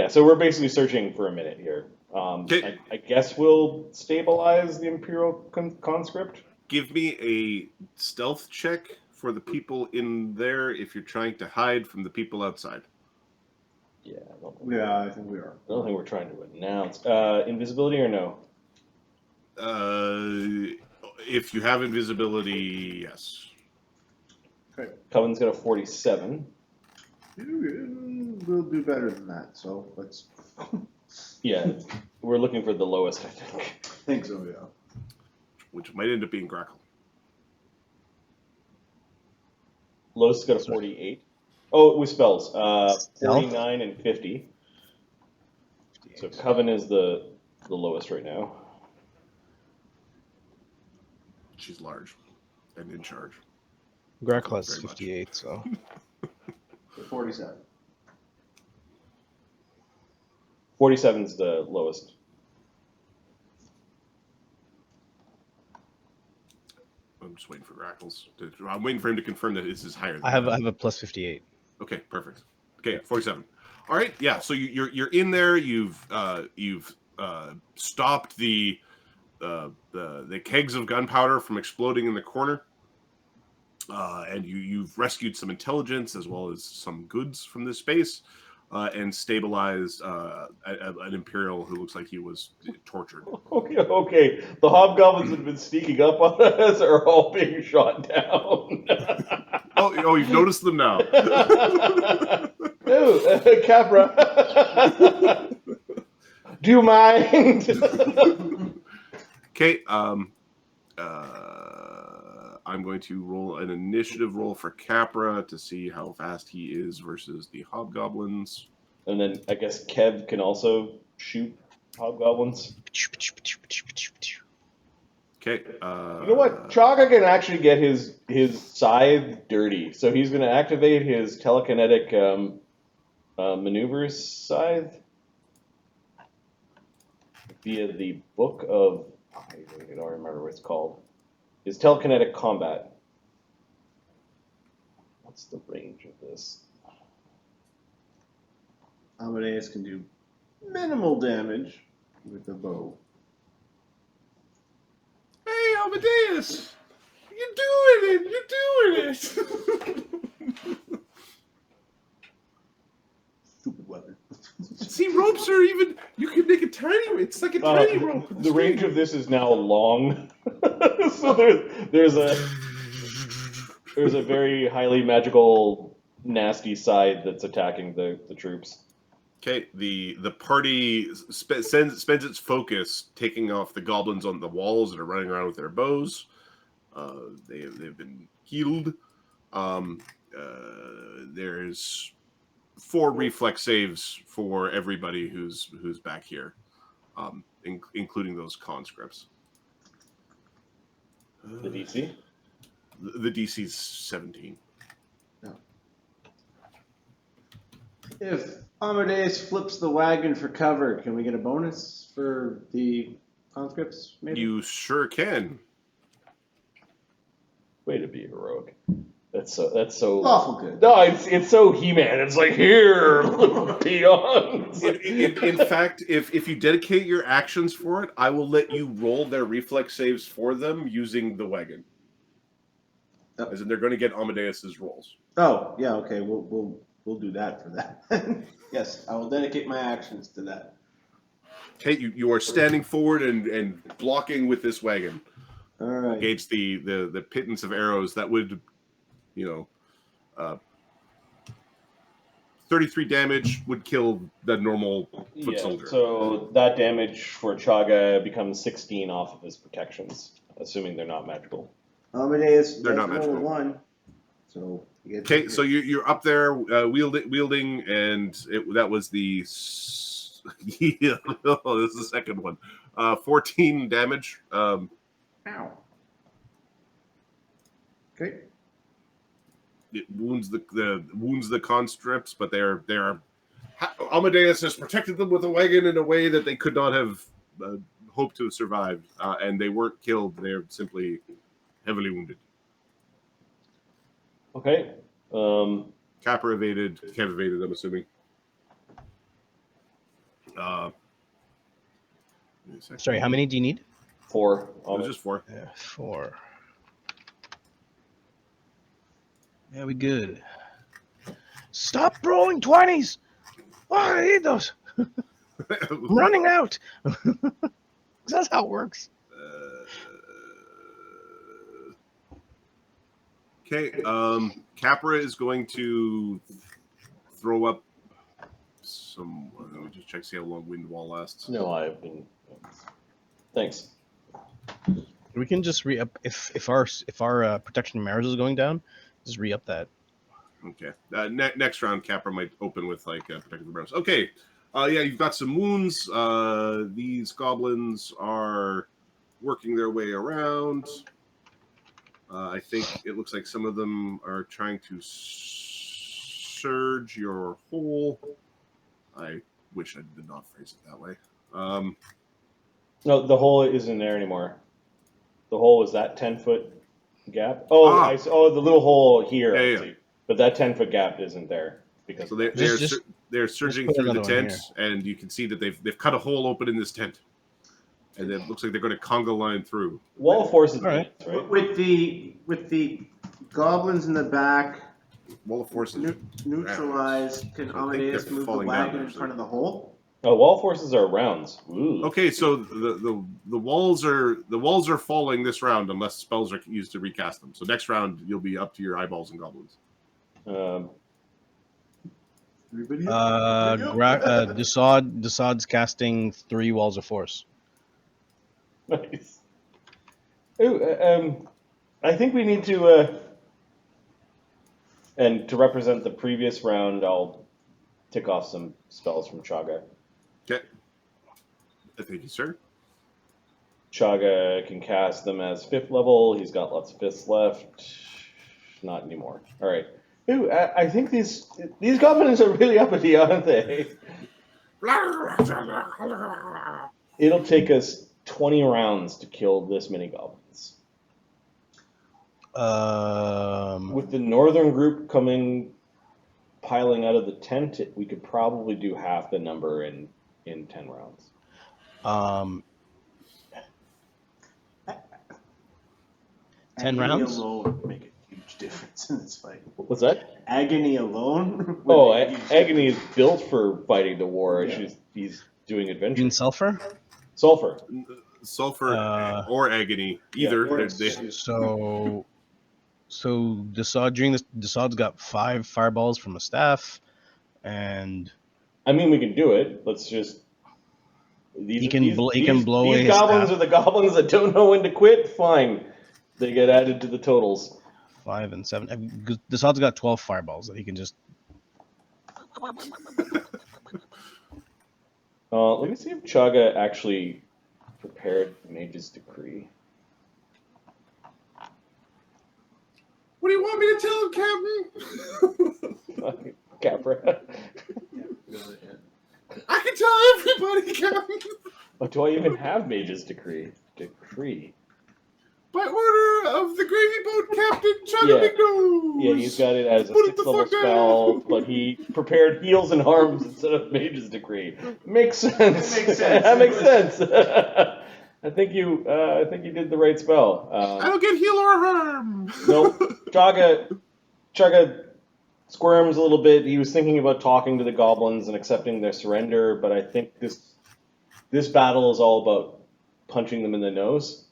So we're basically searching for a minute here. I guess we'll stabilize the Imperial conscript. Give me a stealth check for the people in there if you're trying to hide from the people outside. Yeah, I think we are. I don't think we're trying to announce invisibility or no. If you have invisibility, yes. Okay. Coven's got a 47. We'll do better than that, so let's... Yeah, we're looking for the lowest, I think. I think so, yeah. Which might end up being Grackle. Lowest got a 48. Oh, with spells. 49 and 50. So Coven is the lowest right now. She's large and in charge. Grackle has Very much. 58, so 47. 47 is the lowest. I'm just waiting for Grackles. I'm waiting for him to confirm that this is higher than I have that. a plus 58. Okay, perfect. Okay, 47. All right, yeah. So you're in there. You've stopped the kegs of gunpowder from exploding in the corner, and you've rescued some intelligence as well as some goods from this space, and stabilized an Imperial who looks like he was tortured. Okay. The hobgoblins that have been sneaking up on us are all being shot down. Oh, you've noticed them now. Ooh, Capra. Do you mind? Okay, I'm going to roll an initiative roll for Capra to see how fast he is versus the hobgoblins. And then I guess Kev can also shoot hobgoblins. Okay. You know what? Chagga can actually get his scythe dirty, so he's going to activate his telekinetic maneuvers scythe via the book of. I don't remember what it's called. Is telekinetic combat. What's the range of this? Amadeus can do minimal damage with the bow. Hey, Amadeus! You're doing it! You're doing it! Stupid weapon. See, ropes are even. You can make a tiny. It's like a tiny rope. The range of this is now long, so there's a very highly magical, nasty side that's attacking the troops. Okay, the party spends its focus taking off the goblins on the walls that are running around with their bows. They've been healed. There's 4 reflex saves for everybody who's back here, including those conscripts. The DC? The DC's 17. No. If Amadeus flips the wagon for cover, can we get a bonus for the conscripts? Maybe. You sure can. Way to be heroic. That's so Awful good. No, it's so He-Man. It's like here, peons. In fact, if you dedicate your actions for it, I will let you roll their reflex saves for them using the wagon. Oh. As in, they're going to get Amadeus's rolls. Oh, yeah, okay. We'll do that for that. Yes, I will dedicate my actions to that. Okay, you are standing forward and blocking with this wagon All right. against the pittance of arrows that would, 33 damage would kill the normal foot soldier. So that damage for Chagga becomes 16 off of his protections, assuming they're not magical. Amadeus, They're not roll magical. 1. So Okay, so you're up there wielding, and that was the yeah, oh, this is the second one. 14 damage. Ow. Okay. It wounds the conscripts, but they're Amadeus has protected them with a wagon in a way that they could not have hoped to have survived, and they weren't killed. They're simply heavily wounded. Okay. Capper evaded. Kev evaded, I'm assuming. Sorry, how many do you need? 4. It was just 4. Yeah, 4. Yeah, we good. Stop rolling 20s! Oh, I need those. I'm running out. That's how it works. Okay, Capra is going to throw up some. Let me just check, see how long wind wall lasts. No, I've been. Thanks. We can just re-up if our protection of marriage is going down. Just re-up that. Okay. Next round, Capra might open with like protective barrels. Okay. Yeah, you've got some wounds. These goblins are working their way around. I think it looks like some of them are trying to surge your hole. I wish I did not phrase it that way. No, the hole isn't there anymore. The hole is that 10-foot gap. Oh, the little hole here. Yeah, I yeah. see. But that 10-foot gap isn't there because So Just they're surging put through the another one tent, and you can see that they've cut a hole open in this tent, and it looks like they're going to conga line through. wall of force is All right. right. With the goblins in the back Wall of force is neutralized, can I think Amadeus they're move the falling wagon down, in front of the hole? Oh, wall forces are rounds. Ooh. Okay, so the walls are falling this round unless spells are used to recast them. So next round you'll be up to your eyeballs and goblins. Dassod's casting 3 walls of force. Nice. Ooh, I think we need to. And to represent the previous round, I'll tick off some spells from Chagga. Okay. Thank you, sir. Chagga can cast them as 5th level. He's got lots of 5ths left. Not anymore. All right. Ooh, I think these goblins are really uppity, aren't they? It'll take us 20 rounds to kill this many goblins. With the northern group piling out of the tent, we could probably do half the number in 10 rounds. 10 Agony rounds? alone would make a huge difference in this fight. What's that? Agony alone? Oh, Agony is built for fighting the war. Yeah. He's doing In adventure. Sulphur? Sulphur. Sulphur or agony, either. Yeah, So Dassod Dassod's got 5 fireballs from a staff, and I mean, we can do it. Let's just. he can blow away These his goblins staff. are the goblins that don't know when to quit. Fine, they get added to the totals. 5 and 7. Dassod's got 12 fireballs that he can just. Let me see if Chagga actually prepared Mage's Decree. What do you want me to tell him, Captain? Capra. I can tell everybody, Captain. Oh, do I even have Mage's Decree? By order of the gravy boat captain, Chagga Yeah. Big Nose. Yeah, he's got it as a Put it 6th the level fuck down. spell, but he prepared Heals and Harms instead of Mage's Decree. Makes sense. It makes sense. That makes sense. I think you did the right spell. I don't get heal or harm. Nope. Chagga squirms a little bit. He was thinking about talking to the goblins and accepting their surrender, but I think this battle is all about punching them in the nose.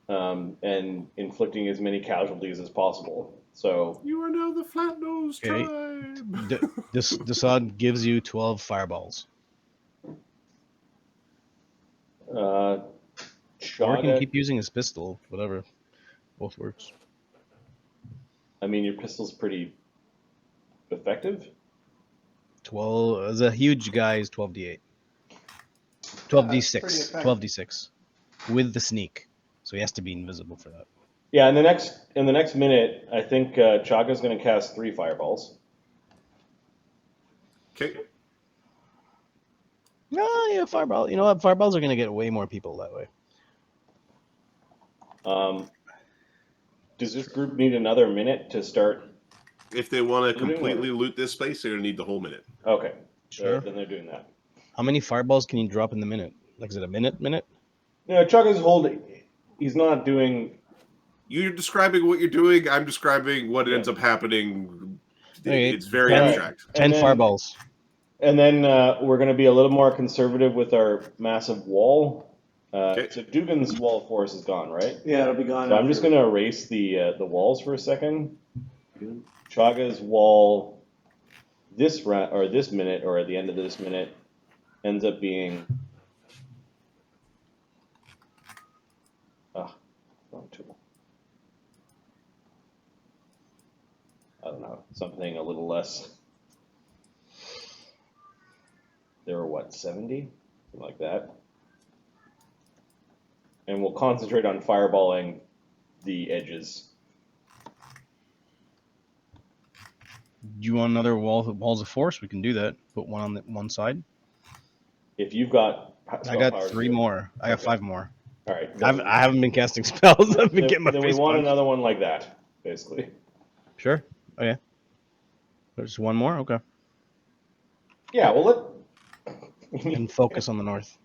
And inflicting as many casualties as possible. So You are now the flat-nosed Okay. tribe. Dassod gives you 12 fireballs. Or he can Chagga, keep using his pistol, whatever. Both works. I mean, your pistol's pretty effective. 12 as a huge guy is 12d8. That's pretty 12d6. effective. 12d6. With the sneak. So he has to be invisible for that. Yeah, in the next minute, I think Chagga's going to cast 3 fireballs. Okay. No, yeah, fireball. You know what? Fireballs are going to get way more people that way. Does this group need another minute to start? If they want to Looting completely loot this space, they're going to need the whole minute. Okay, Sure. then they're doing that. How many fireballs can you drop in the minute? Like, is it a minute? No, Chagga's holding. He's not doing. You're describing what you're doing. I'm describing what ends up happening. Okay. It's very Right. abstract. 10 And then- fireballs. And then we're going to be a little more conservative with our massive wall. Okay. So Dugan's wall of force is gone, right? Yeah, it'll be gone. So I'm just going to erase the walls for a second. Chagga's wall this round or this minute or at the end of this minute ends up being wrong tool. I don't know, something a little less. There were what, 70? Something like that. And we'll concentrate on fireballing the edges. Do you want another walls of force? We can do that. Put one on the one side. If you've got I got 3 more. I got 5 more. All right. I haven't been casting spells. I've been getting my then we face want punched. another one like that, basically. Sure. Oh yeah. There's one more. Okay. Yeah, well, And focus on the north.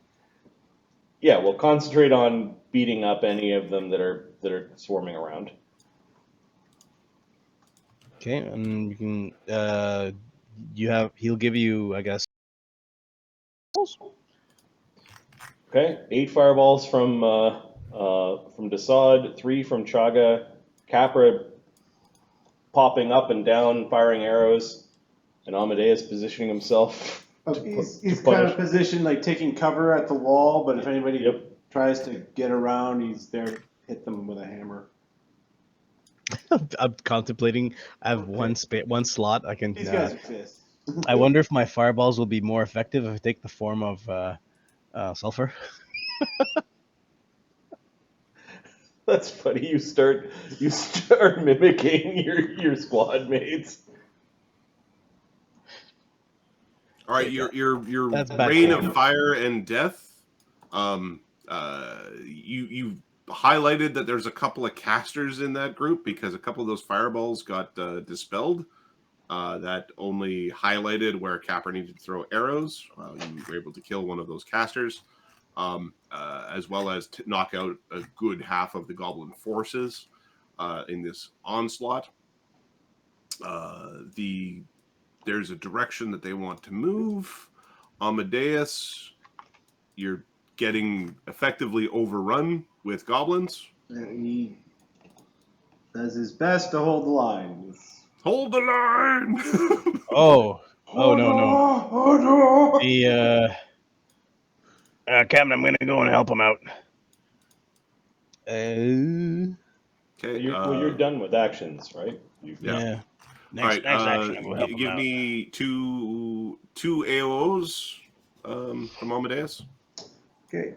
yeah, we'll concentrate on beating up any of them that are swarming around. Okay, and you can he'll give you, I guess, fireballs. Okay, 8 fireballs from Dassod, 3 from Chagga, Capra popping up and down, firing arrows, and Amadeus positioning himself. He's to kind punish. of positioned like taking cover at the wall, but if anybody Yep. tries to get around, he's there to hit them with a hammer. I'm contemplating. I have one slot. I can. These guys exist. I wonder if my fireballs will be more effective if I take the form of sulphur. That's funny. You start mimicking your squad mates. All right, your That's reign backgammon. of fire and death. You highlighted that there's a couple of casters in that group because a couple of those fireballs got dispelled. That only highlighted where Capra needed to throw arrows. You were able to kill one of those casters, as well as knock out a good half of the goblin forces in this onslaught. There's a direction that they want to move. Amadeus, you're getting effectively overrun with goblins. He does his best to hold the line. Hold the line! Oh no. The Captain, I'm gonna go and help him out. Okay. You're done with actions, right? yeah. Next action, I'm gonna help him give out. me two AOs from Amadeus. Okay.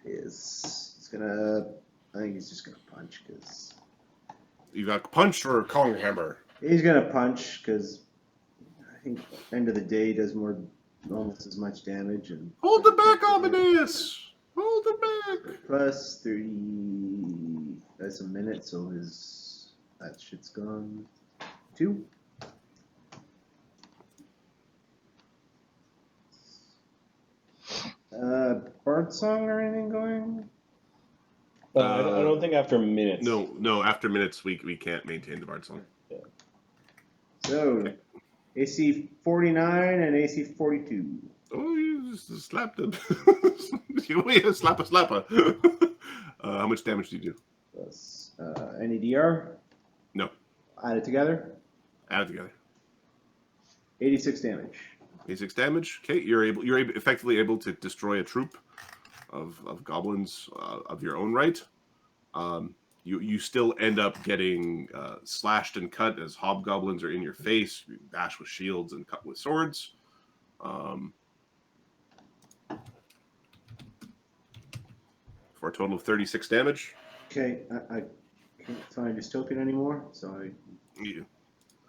He's gonna. I think he's just gonna punch because You got punch or calling hammer? he's gonna punch because I think end of the day he does almost as much damage and Hold the back, Amadeus! Hold the back! plus 30. That's a minute, so that shit's gone. 2. Bard song or anything going? I don't think after minutes. No. After minutes, we can't maintain the bard song. Yeah. So, AC 49 and AC 42. Oh, you just slapped him. Slapper. How much damage do you do? Plus any DR? No. Add it together. Add it together. 86 damage. 86 damage. Okay, you're effectively able to destroy a troop of goblins of your own right. You still end up getting slashed and cut as hobgoblins are in your face, bashed with shields and cut with swords. For a total of 36 damage. Okay, I can't find dystopian anymore, so Here.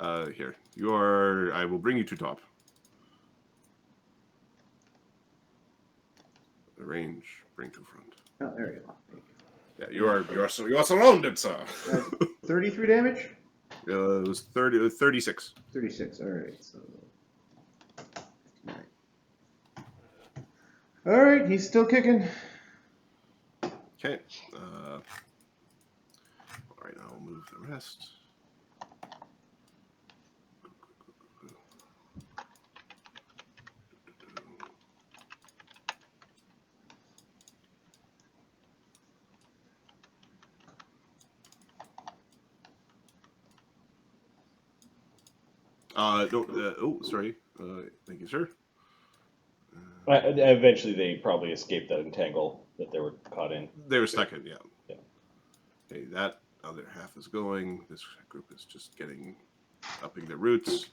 I will bring you to top. The range, bring to front. oh, there you go. Yeah, you are surrounded, sir. 33 damage? It was 36. 36, alright, so 59. Alright, he's still kicking. Okay. All right, I'll move the rest. Sorry. Thank you, sir. Eventually, they probably escaped that entangle that they were caught in. They were stuck in, yeah. Yeah. Okay, that other half is going. This group is just upping their roots.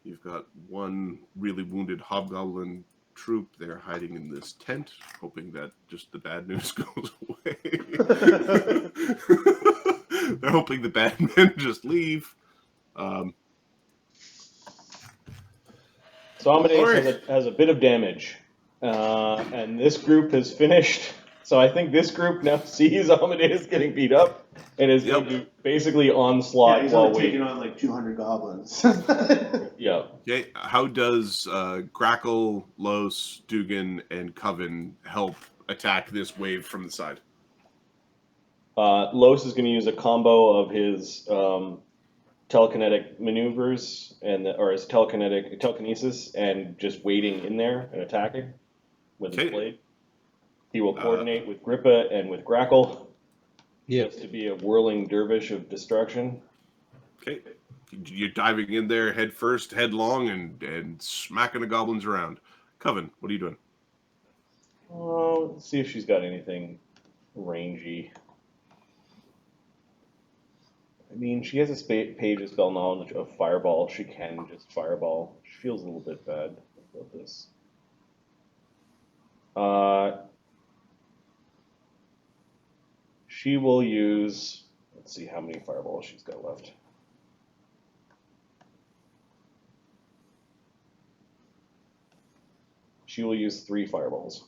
You've got one really wounded hobgoblin troop. They're hiding in this tent, hoping that just the bad news goes away. They're hoping the bad men just leave. So Amadeus has a bit of damage, and this group has finished. So I think this group now sees Amadeus getting beat up and is going to basically onslaught he's while only we. taking on like 200 goblins. Yeah. Okay, how does Grackle, Lloes, Duggan, and Coven help attack this wave from the side? Lloes is going to use a combo of his telekinetic maneuvers or his telekinesis and just waiting in there and attacking with his blade. He will coordinate with Grippa and with Grackle. Just to be a whirling dervish of destruction. Okay. You're diving in there head first, headlong, and smacking the goblins around. Coven, what are you doing? Oh, let's see if she's got anything rangy. I mean, she has a page of spell knowledge of fireball. She can just fireball. She feels a little bit bad about this. She will use, let's see how many fireballs she's got left. She will use 3 fireballs.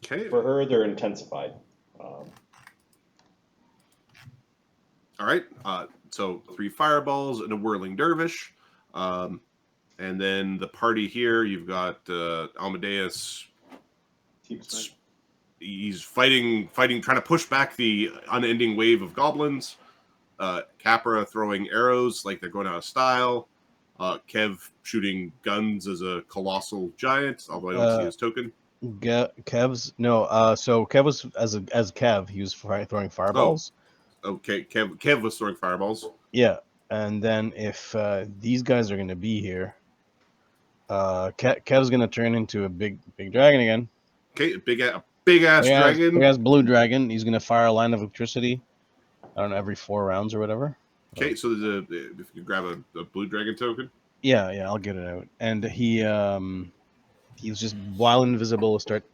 Okay. For her, they're intensified. All right. So 3 fireballs and a whirling dervish. And then the party here, you've got Amadeus. He's fighting, trying to push back the unending wave of goblins. Capra throwing arrows like they're going out of style. Kev shooting guns as a colossal giant, although I don't see his token. Kev's no. So Kev was as Kev, he was throwing fireballs. Oh, okay, Kev was throwing fireballs. Yeah, and then if these guys are going to be here, Kev's going to turn into a big dragon again. Okay, a big ass dragon. Big ass blue dragon. He's going to fire a line of electricity. I don't know, every 4 rounds or whatever. Okay, so there's if you grab a blue dragon token. Yeah, I'll get it out. And he's just while invisible start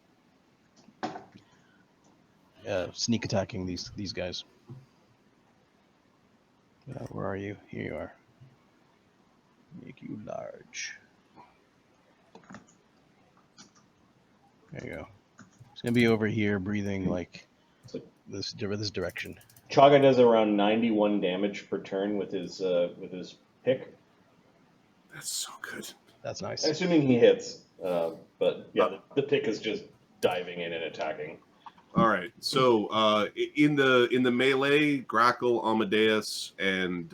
sneak attacking these guys. Where are you? Here you are. Make you large. There you go. It's gonna be over here, breathing like this direction. Chagga does around 91 damage per turn with his pick. That's so good. That's nice. Assuming he hits, but yeah, the pick is just diving in and attacking. All right. So in the melee, Grackle, Amadeus, and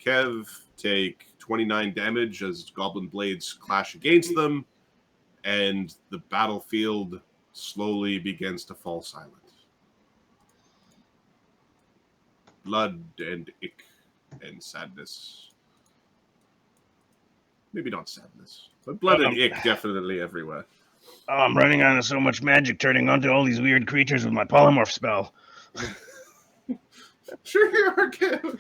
Kev take 29 damage as goblin blades clash against them, and the battlefield slowly begins to fall silent. Blood and ick and sadness. Maybe not sadness, but blood and ick definitely everywhere. Oh, I'm running out of so much magic, turning onto all these weird creatures with my polymorph spell. Sure you are, Kev.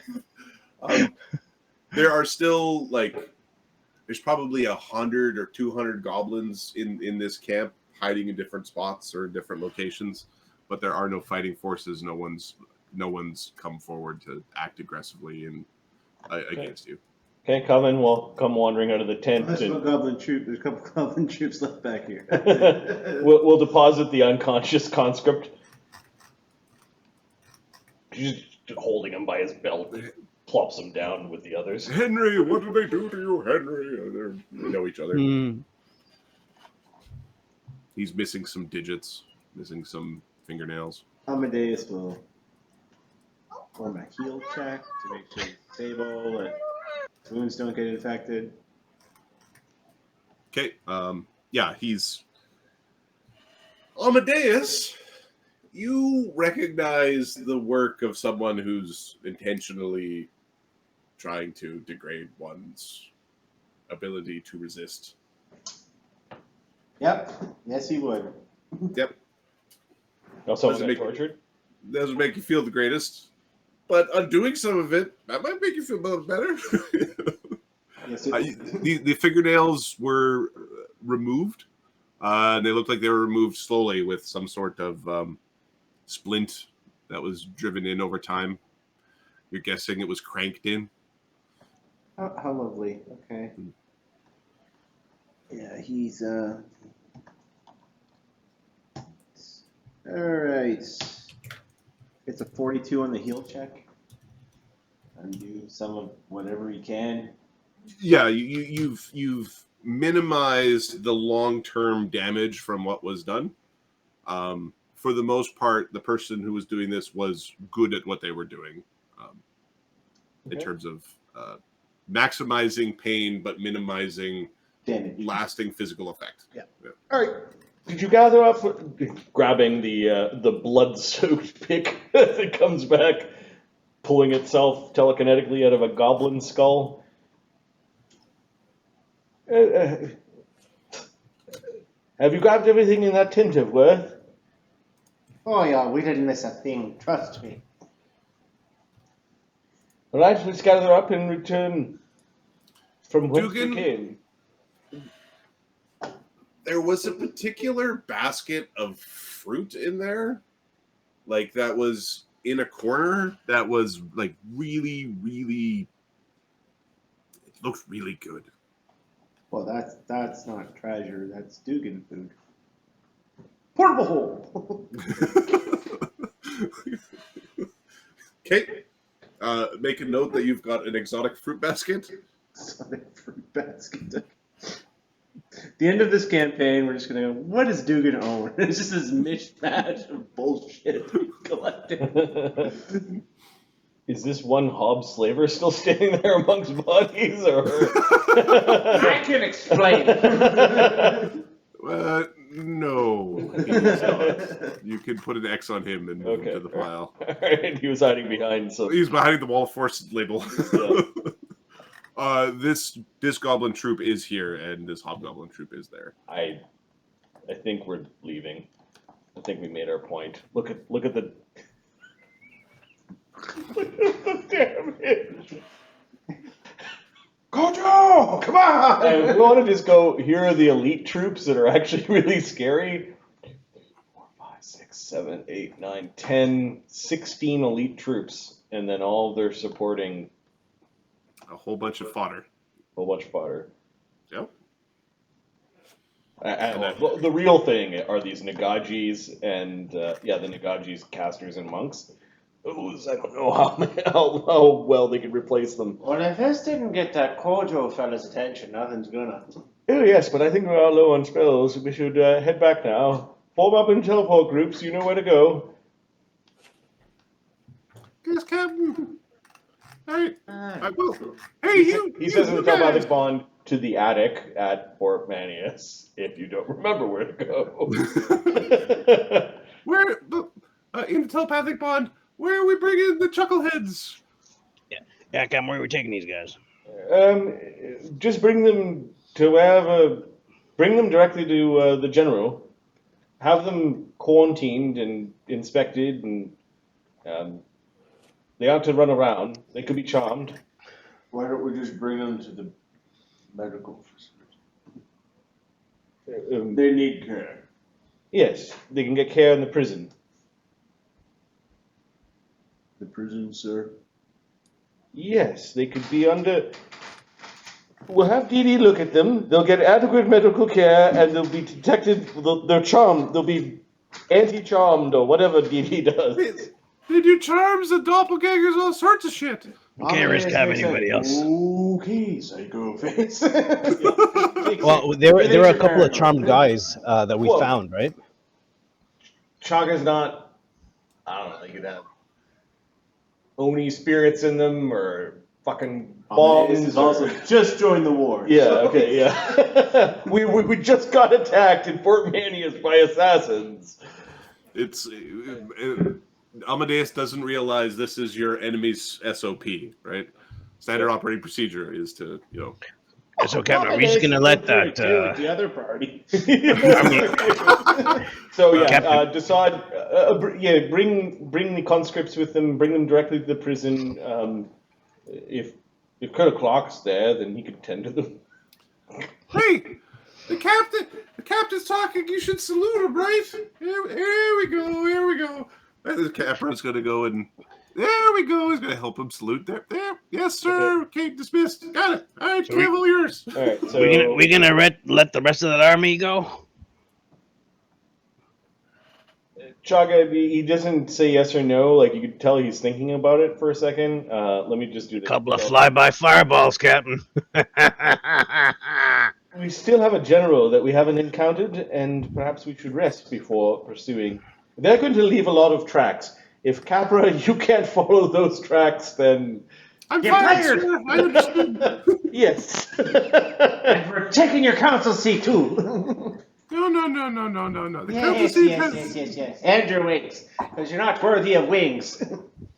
There are still there's probably 100 or 200 goblins in this camp, hiding in different spots or different locations, but there are no fighting forces. No one's come forward to act aggressively against you. Okay, Coven will come wandering out of the tent. There's a couple goblin troops left back here. we'll deposit the unconscious conscript. Just holding him by his belt, plops him down with the others. Henry, what did they do to you, Henry? They know each other. He's missing some digits, missing some fingernails. Amadeus will perform a heal check to make sure he's stable and wounds don't get infected. Okay, he's... Amadeus, you recognize the work of someone who's intentionally trying to degrade one's ability to resist. Yep. Yes, he would. Yep. Also, tortured? Doesn't make you feel the greatest, but undoing some of it, that might make you feel a little better. Yes, the fingernails were removed. And they looked like they were removed slowly with some sort of splint that was driven in over time. You're guessing it was cranked in. How lovely. Okay. Yeah, he's all right. It's a 42 on the heal check. Undo some of whatever he can. Yeah, you've minimized the long-term damage from what was done. for the most part, the person who was doing this was good at what they were doing, in terms of maximizing pain but minimizing Damage. lasting physical effect. Yeah. All right. Did you gather up, grabbing the blood-soaked pick as it comes back, pulling itself telekinetically out of a goblin skull? Have you grabbed everything in that tent of worth? Oh yeah, we didn't miss a thing. Trust me. All right, let's gather up and return from whence we Duggan? came. There was a particular basket of fruit in there, like that was in a corner that was like really, really, it looked really good. Well, that's not treasure. That's Duggan food. Portable hole. Okay, make a note that you've got an exotic fruit basket. Exotic fruit basket. The end of this campaign, we're just gonna go, what does Duggan own? It's just this mishmash of bullshit collected. Is this one Hob slaver still standing there amongst bodies, or? I can explain. No, he's not. You can put an X on him and move him to the pile. Alright, he was hiding behind some. He's behind the wall force label. Yeah. This goblin troop is here, and this hobgoblin troop is there. I think we're leaving. I think we made our point. Look at the damage. Kojo, come on! And if we want to just go, here are the elite troops that are actually really scary. 4, 5, 6, 7, 8, 9, 10, 16 elite troops, and then all their supporting A whole bunch of fodder. whole bunch of fodder. Yep. Well, the real thing are these Nagajis and the Nagajis, casters and monks. Those, I don't know how well they could replace them. Well, if this didn't get that Kojo fella's attention, nothing's gonna. Oh yes, but I think we're all low on spells. We should head back now. Form up in teleport groups. You know where to go. Yes, Captain. Hey, I will. Hey, you. He you says in the guys. telepathic bond to the attic at Fort Manius. If you don't remember where to go. Where in the telepathic bond? Where are we bringing the chuckleheads? Yeah, Captain, where are we taking these guys? Just bring them to wherever. Bring them directly to the general. Have them quarantined and inspected, and they ought to run around. They could be charmed. Why don't we just bring them to the medical facility? They need care. Yes, they can get care in the prison. The prison, sir? Yes, they could be under. We'll have Dee Dee look at them. They'll get adequate medical care, and they'll be detected. They're charmed. They'll be anti-charmed or whatever Dee Dee does. They do charms and doppelgangers, all sorts of shit. We can't risk having anybody else. Okay, psycho face. Well, there were a couple of charmed guys that we Whoa. found, right? Chagga's not. I don't know. They could have Oni spirits in them or fucking bombs. This is also just joined the war. Yeah. Okay. Yeah. we just got attacked in Fort Manius by assassins. It's Amadeus doesn't realize this is your enemy's SOP, right? Standard operating procedure is to, So, Captain, are we just gonna let that? The other party. So yeah, Captain. Dassod, bring the conscripts with them. Bring them directly to the prison. If Colonel Clark's there, then he could tend to them. Hey, the captain's talking. You should salute him, right? Here we go. And the captain's gonna go and there we go. He's gonna help him salute. There. Yes, sir. Okay, dismissed. Got it. All right, So we- all yours. All right. So we gonna let the rest of that army go? Chagga, he doesn't say yes or no. Like you could tell he's thinking about it for a second. Let me just do this. Couple of flyby fireballs, Captain. We still have a general that we haven't encountered, and perhaps we should rest before pursuing. They're going to leave a lot of tracks. If Capra, you can't follow those tracks, then I'm Get fine, fired! sir. I understood. yes. And we're taking your council seat too. No. The council yes, seat yes, has... yes, yes, yes. And your wings, because you're not worthy of wings.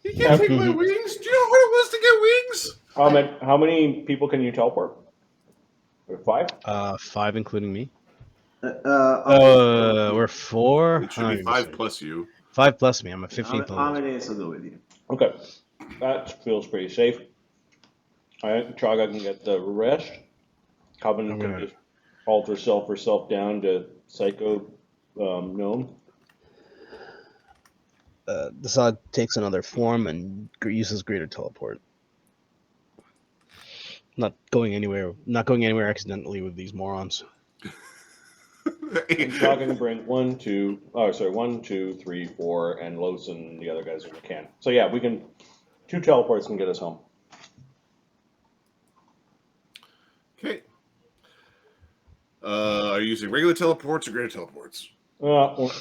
You can't take my wings. Do you know what it was to get wings? How many people can you teleport? 5? 5 including me. Okay. We're 4. It should be 5 plus you. 5 plus me. I'm a 15th level. Amadeus will go with you. Okay. That feels pretty safe. Alright, Chagga can get the rest. Coven I'm can gonna- just alter herself down to Psycho Gnome. Dassod takes another form and uses greater teleport. Not going anywhere accidentally with these morons. And Chagga can bring 1, 2, 3, 4, and Lloes and the other guys when we can. So yeah, we can 2 teleports can get us home. Okay. Are you using regular teleports or greater teleports?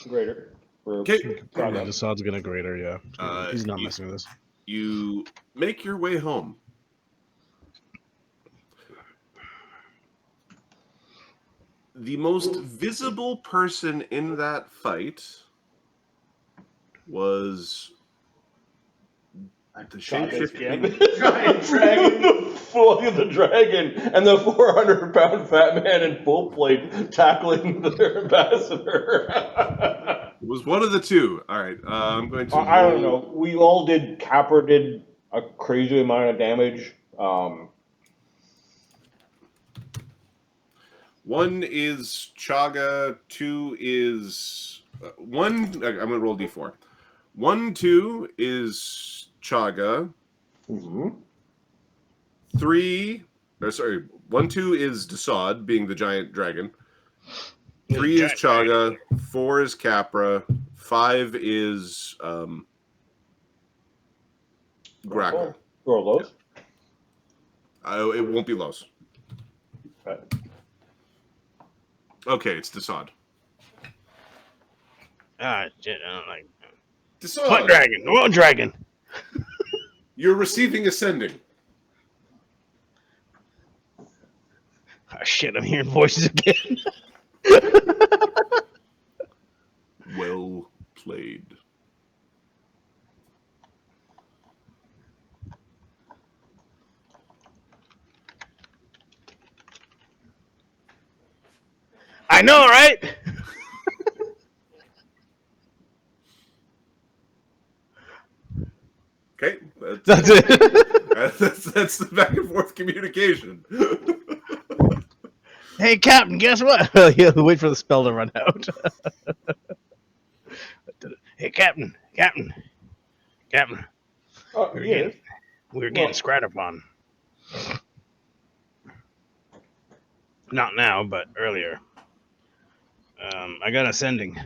Greater. For Okay. Chagga. Dassod's gonna greater, yeah. He's not you- messing with this. You make your way home. The most visible person in that fight was the shapeshifting. Giant dragon, fully the dragon, and the 400-pound fat man in full plate tackling their ambassador. It was one of the two. All right, I'm going to. I don't know. We all did. Capra did a crazy amount of damage. 1 is Chagga. 2 is 1. I'm going to roll d4. 1, 2 is Chagga. Mm-hmm. 1, 2 is Dassod, being the giant dragon. 3 is Chagga. 4 is Capra. 5 is Grackle. Or Lloes. It won't be Lloes. Right. Okay, it's Dassod. Ah, shit, I don't like. Dassod, What dragon? What dragon? you're receiving ascending. Oh, shit, I'm hearing voices again. Well played. I know, right? Okay, That's it. that's the back and forth communication. Hey, Captain, guess what? Yeah, wait for the spell to run out. Hey, Captain. Oh, yeah. We were getting scratched upon. Not now, but earlier. I got ascending.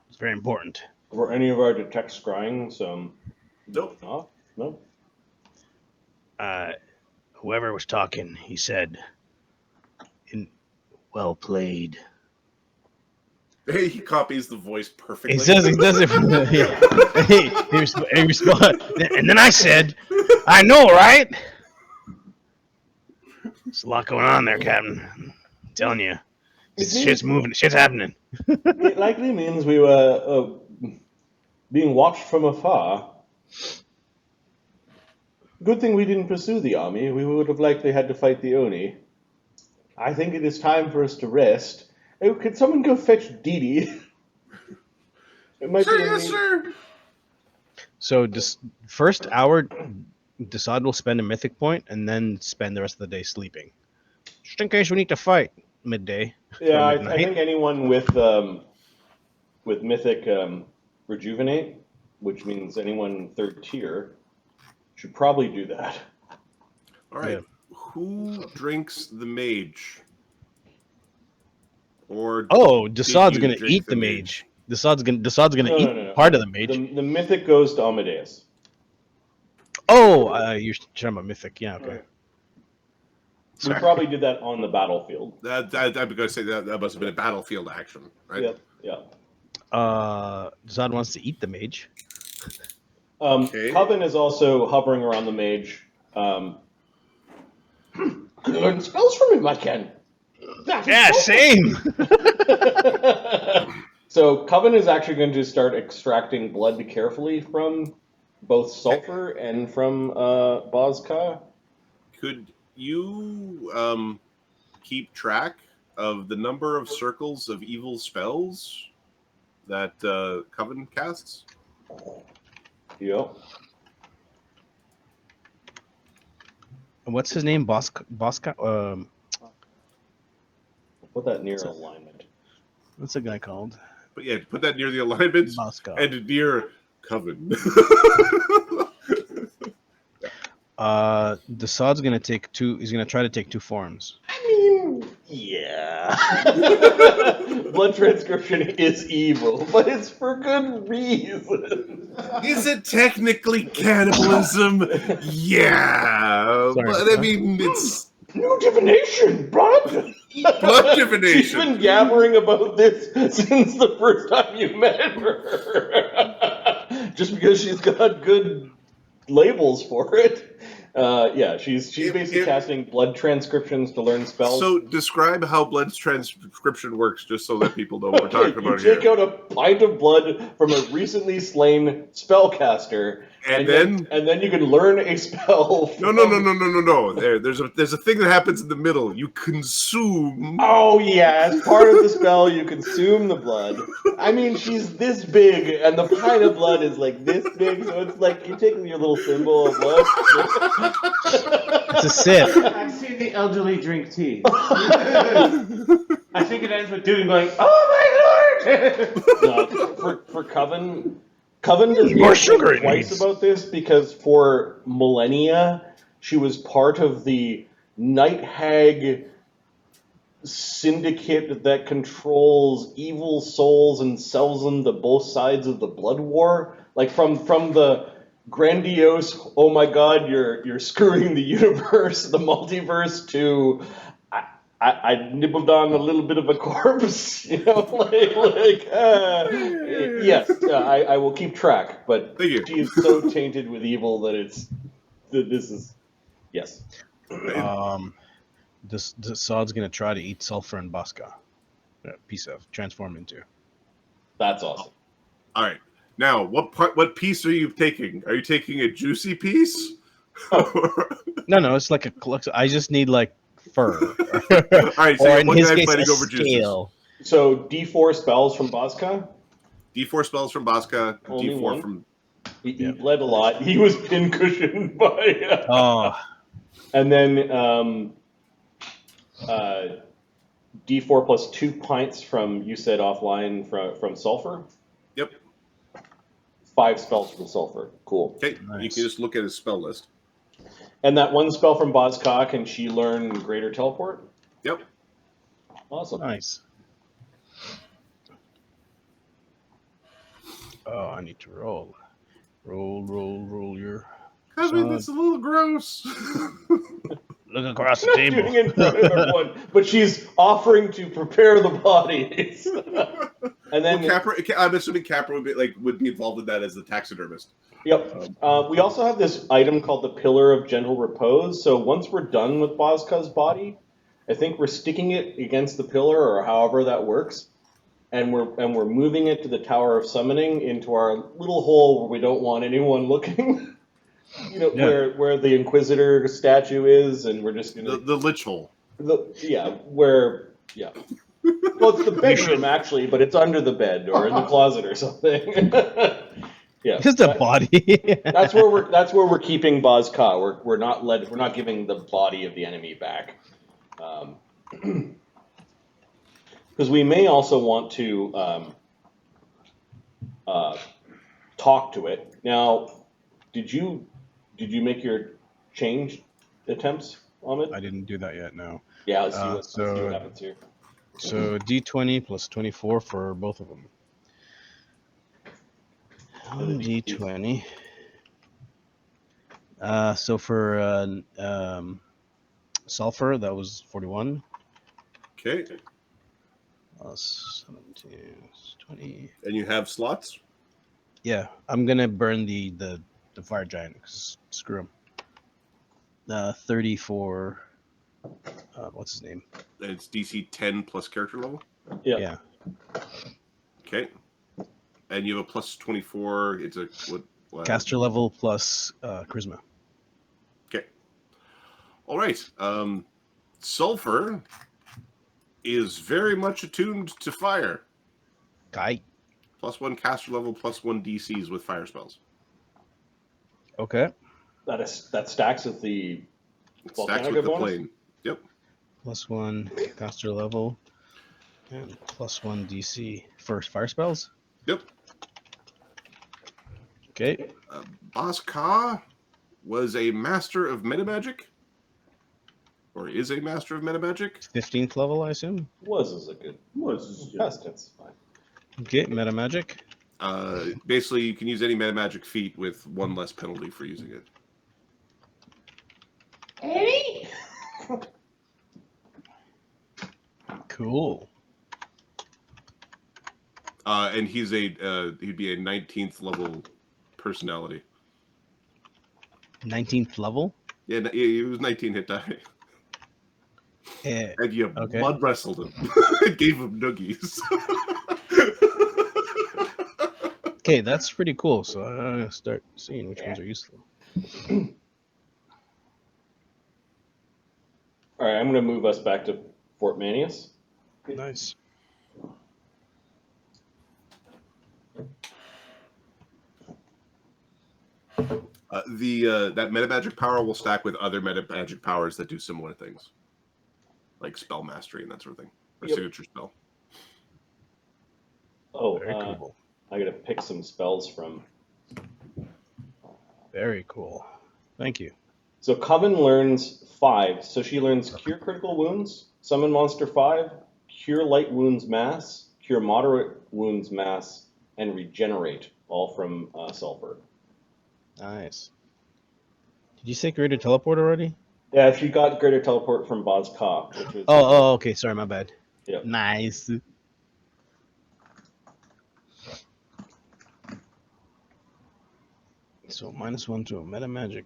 It's very important. Were any of our detect scrying some? Nope. No. Whoever was talking, he said, well played. Hey, he copies the voice perfectly. He does it. He responds. And then I said, I know, right? There's a lot going on there, Captain. I'm telling you. Shit's moving. Shit's happening. It likely means we were being watched from afar. Good thing we didn't pursue the army. We would have likely had to fight the Oni. I think it is time for us to rest. Oh, could someone go fetch Dee Dee? It might Sir, be. yes, sir. So, first hour, Dassod will spend a mythic point and then spend the rest of the day sleeping. Just in case we need to fight midday. Yeah, I midnight. think anyone with mythic rejuvenate, which means anyone 3rd tier, should probably do that. All right. Yeah. Who drinks the mage? Or Oh, did Dassod's you gonna drink eat the mage. Dassod's gonna No, eat no. part of the mage. The mythic goes to Amadeus. Oh, you're talking about mythic. Yeah, okay. We probably did that on the battlefield. I'm going to say that must have been a battlefield action, right? Yep. Zod wants to eat the mage. Okay. Coven is also hovering around the mage. Can learn spells from him, I can. Yeah, same. So Coven is actually going to start extracting blood carefully from both Sulphur and from Bozka. Could you keep track of the number of circles of evil spells that Coven casts? Yep. And what's his name? Bosca. Put that near So- alignment. What's the guy called? But yeah, put that near the alignments Bosca. and near Coven. Dassod's gonna take two. He's gonna try to take two forms. I mean, yeah. Blood transcription is evil, but it's for good reason. Is it technically cannibalism? Yeah. Sorry, But I huh? mean, it's New divination, blood. blood divination. She's been yammering about this since the first time you met her. Just because she's got good labels for it. Yeah, she's basically casting blood transcriptions to learn spells. So describe how blood transcription works, just so that people know what we're talking about you take here. out a pint of blood from a recently slain spellcaster, And then you can learn a spell. no. There's a thing that happens in the middle. You consume. Oh yeah, as part of the spell, you consume the blood. I mean, she's this big, and the pint of blood is like this big, so it's like you're taking your little symbol of blood. It's a sip. I've seen the elderly drink tea. I think it ends with Dugan going, "Oh my lord!" No, for Coven does More not sugar think it twice needs. about this because for millennia she was part of the night hag syndicate that controls evil souls and sells them to both sides of the blood war. Like from the grandiose, oh my god, you're screwing the universe, the multiverse, to I nibbled on a little bit of a corpse, you know, yes, I will keep track, but Thank you. she is so tainted with evil that this is, yes. Dassod's gonna try to eat Sulphur and Bosca. Piece of transform into. That's awesome. All right. Now, what piece are you taking? Are you taking a juicy piece? No, it's like a collect. I just need like fur. All right. So Or you have in one his guy case, fighting a over juices. scale. So D4 spells from Bozka. D4 spells from Bosca. Only D4 one? from. He Yep. bled a lot. He was pincushioned by. Oh, And then D4 plus 2 pints from, you said offline, from Sulphur. Yep. 5 spells from Sulphur. Cool. Okay. You Nice. can just look at his spell list. And that one spell from Bozka, can she learn Greater Teleport? Yep. Awesome. nice. Oh, I need to roll. Roll your. Coven, Son. that's a little gross. Look across the Not table. doing it in front of everyone, but she's offering to prepare the bodies. And then, Well, Capra, I'm assuming Capra would be involved in that as the taxidermist. yep. We also have this item called the Pillar of Gentle Repose. So once we're done with Bozka's body, I think we're sticking it against the pillar, or however that works, and we're moving it to the Tower of Summoning into our little hole where we don't want anyone looking. You know, Yeah. where the Inquisitor statue is, and we're just gonna The lich hole. Well, it's the bedroom actually, but it's under the bed or in the closet or something. Yeah, Just a body. that's where we're keeping Bozka. We're not giving the body of the enemy back, because we may also want to talk to it. Now, did you make your change attempts on it? I didn't do that yet. No. Yeah, let's see So- what happens here. So D20 plus 24 for both of them. D20. So for Sulphur, that was 41. Okay. plus 17, 20. And you have slots? Yeah, I'm gonna burn the fire giant. 'Cause screw him. 34. What's his name? It's DC 10 plus character level? Yeah. Okay. And you have a plus 24. It's a what? Caster level plus charisma. Okay. All right. Sulphur is very much attuned to fire. Guy. +1 caster level, +1 DCs with fire spells. Okay. That stacks with the It stacks volcanic with the bonus? plane. Yep. +1 caster level and +1 DC for fire spells. Yep. Okay. Boss Ka was a master of metamagic, or is a master of metamagic. 15th level, I assume. Was is a good past tense. Fine. Okay, metamagic. Basically, you can use any metamagic feat with one less penalty for using it. Cool. And he'd be a 19th level personality. 19th level. Yeah, he was 19 hit die. Yeah. And you Okay. mud wrestled him. Gave him noogies. Okay, that's pretty cool. So I'm gonna start seeing which ones are useful. All right, I'm going to move us back to Fort Manius. Nice. That metamagic power will stack with other metamagic powers that do similar things, like spell mastery and that sort of thing, or Yep. signature spell. Oh, Very cool. I got to pick some spells from. Very cool. Thank you. So Coven learns 5. So she learns Cure Critical Wounds, Summon Monster 5, Cure Light Wounds Mass, Cure Moderate Wounds Mass, and Regenerate, all from Sulphur. Nice. Did you say Greater Teleport already? Yeah, she got Greater Teleport from Boz Ka, which was. Oh, okay. Sorry, my bad. Yep. Nice. So -1 to a metamagic.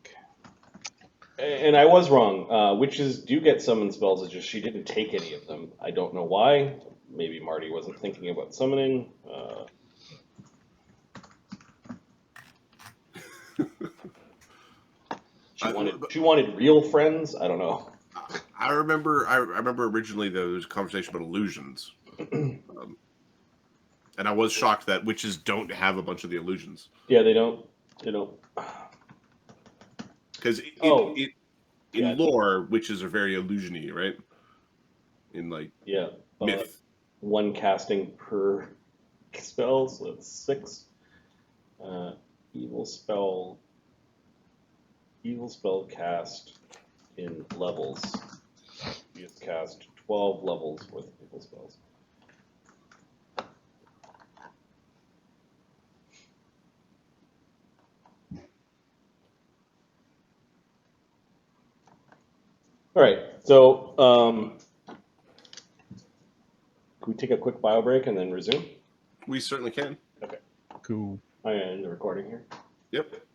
And I was wrong. Witches do get summon spells, it's just she didn't take any of them. I don't know why. Maybe Marty wasn't thinking about summoning. She wanted real friends. I don't know. I remember originally there was a conversation about illusions, and I was shocked that witches don't have a bunch of the illusions. Yeah, they don't. They don't. Because in lore, witches are very illusiony, right? In like myth. 1 casting per spell, so that's 6. Evil spell cast in levels. You just cast 12 levels worth of evil spells. All right, so can we take a quick bio break and then resume? We certainly can. Okay. Cool. I end the recording here. Yep.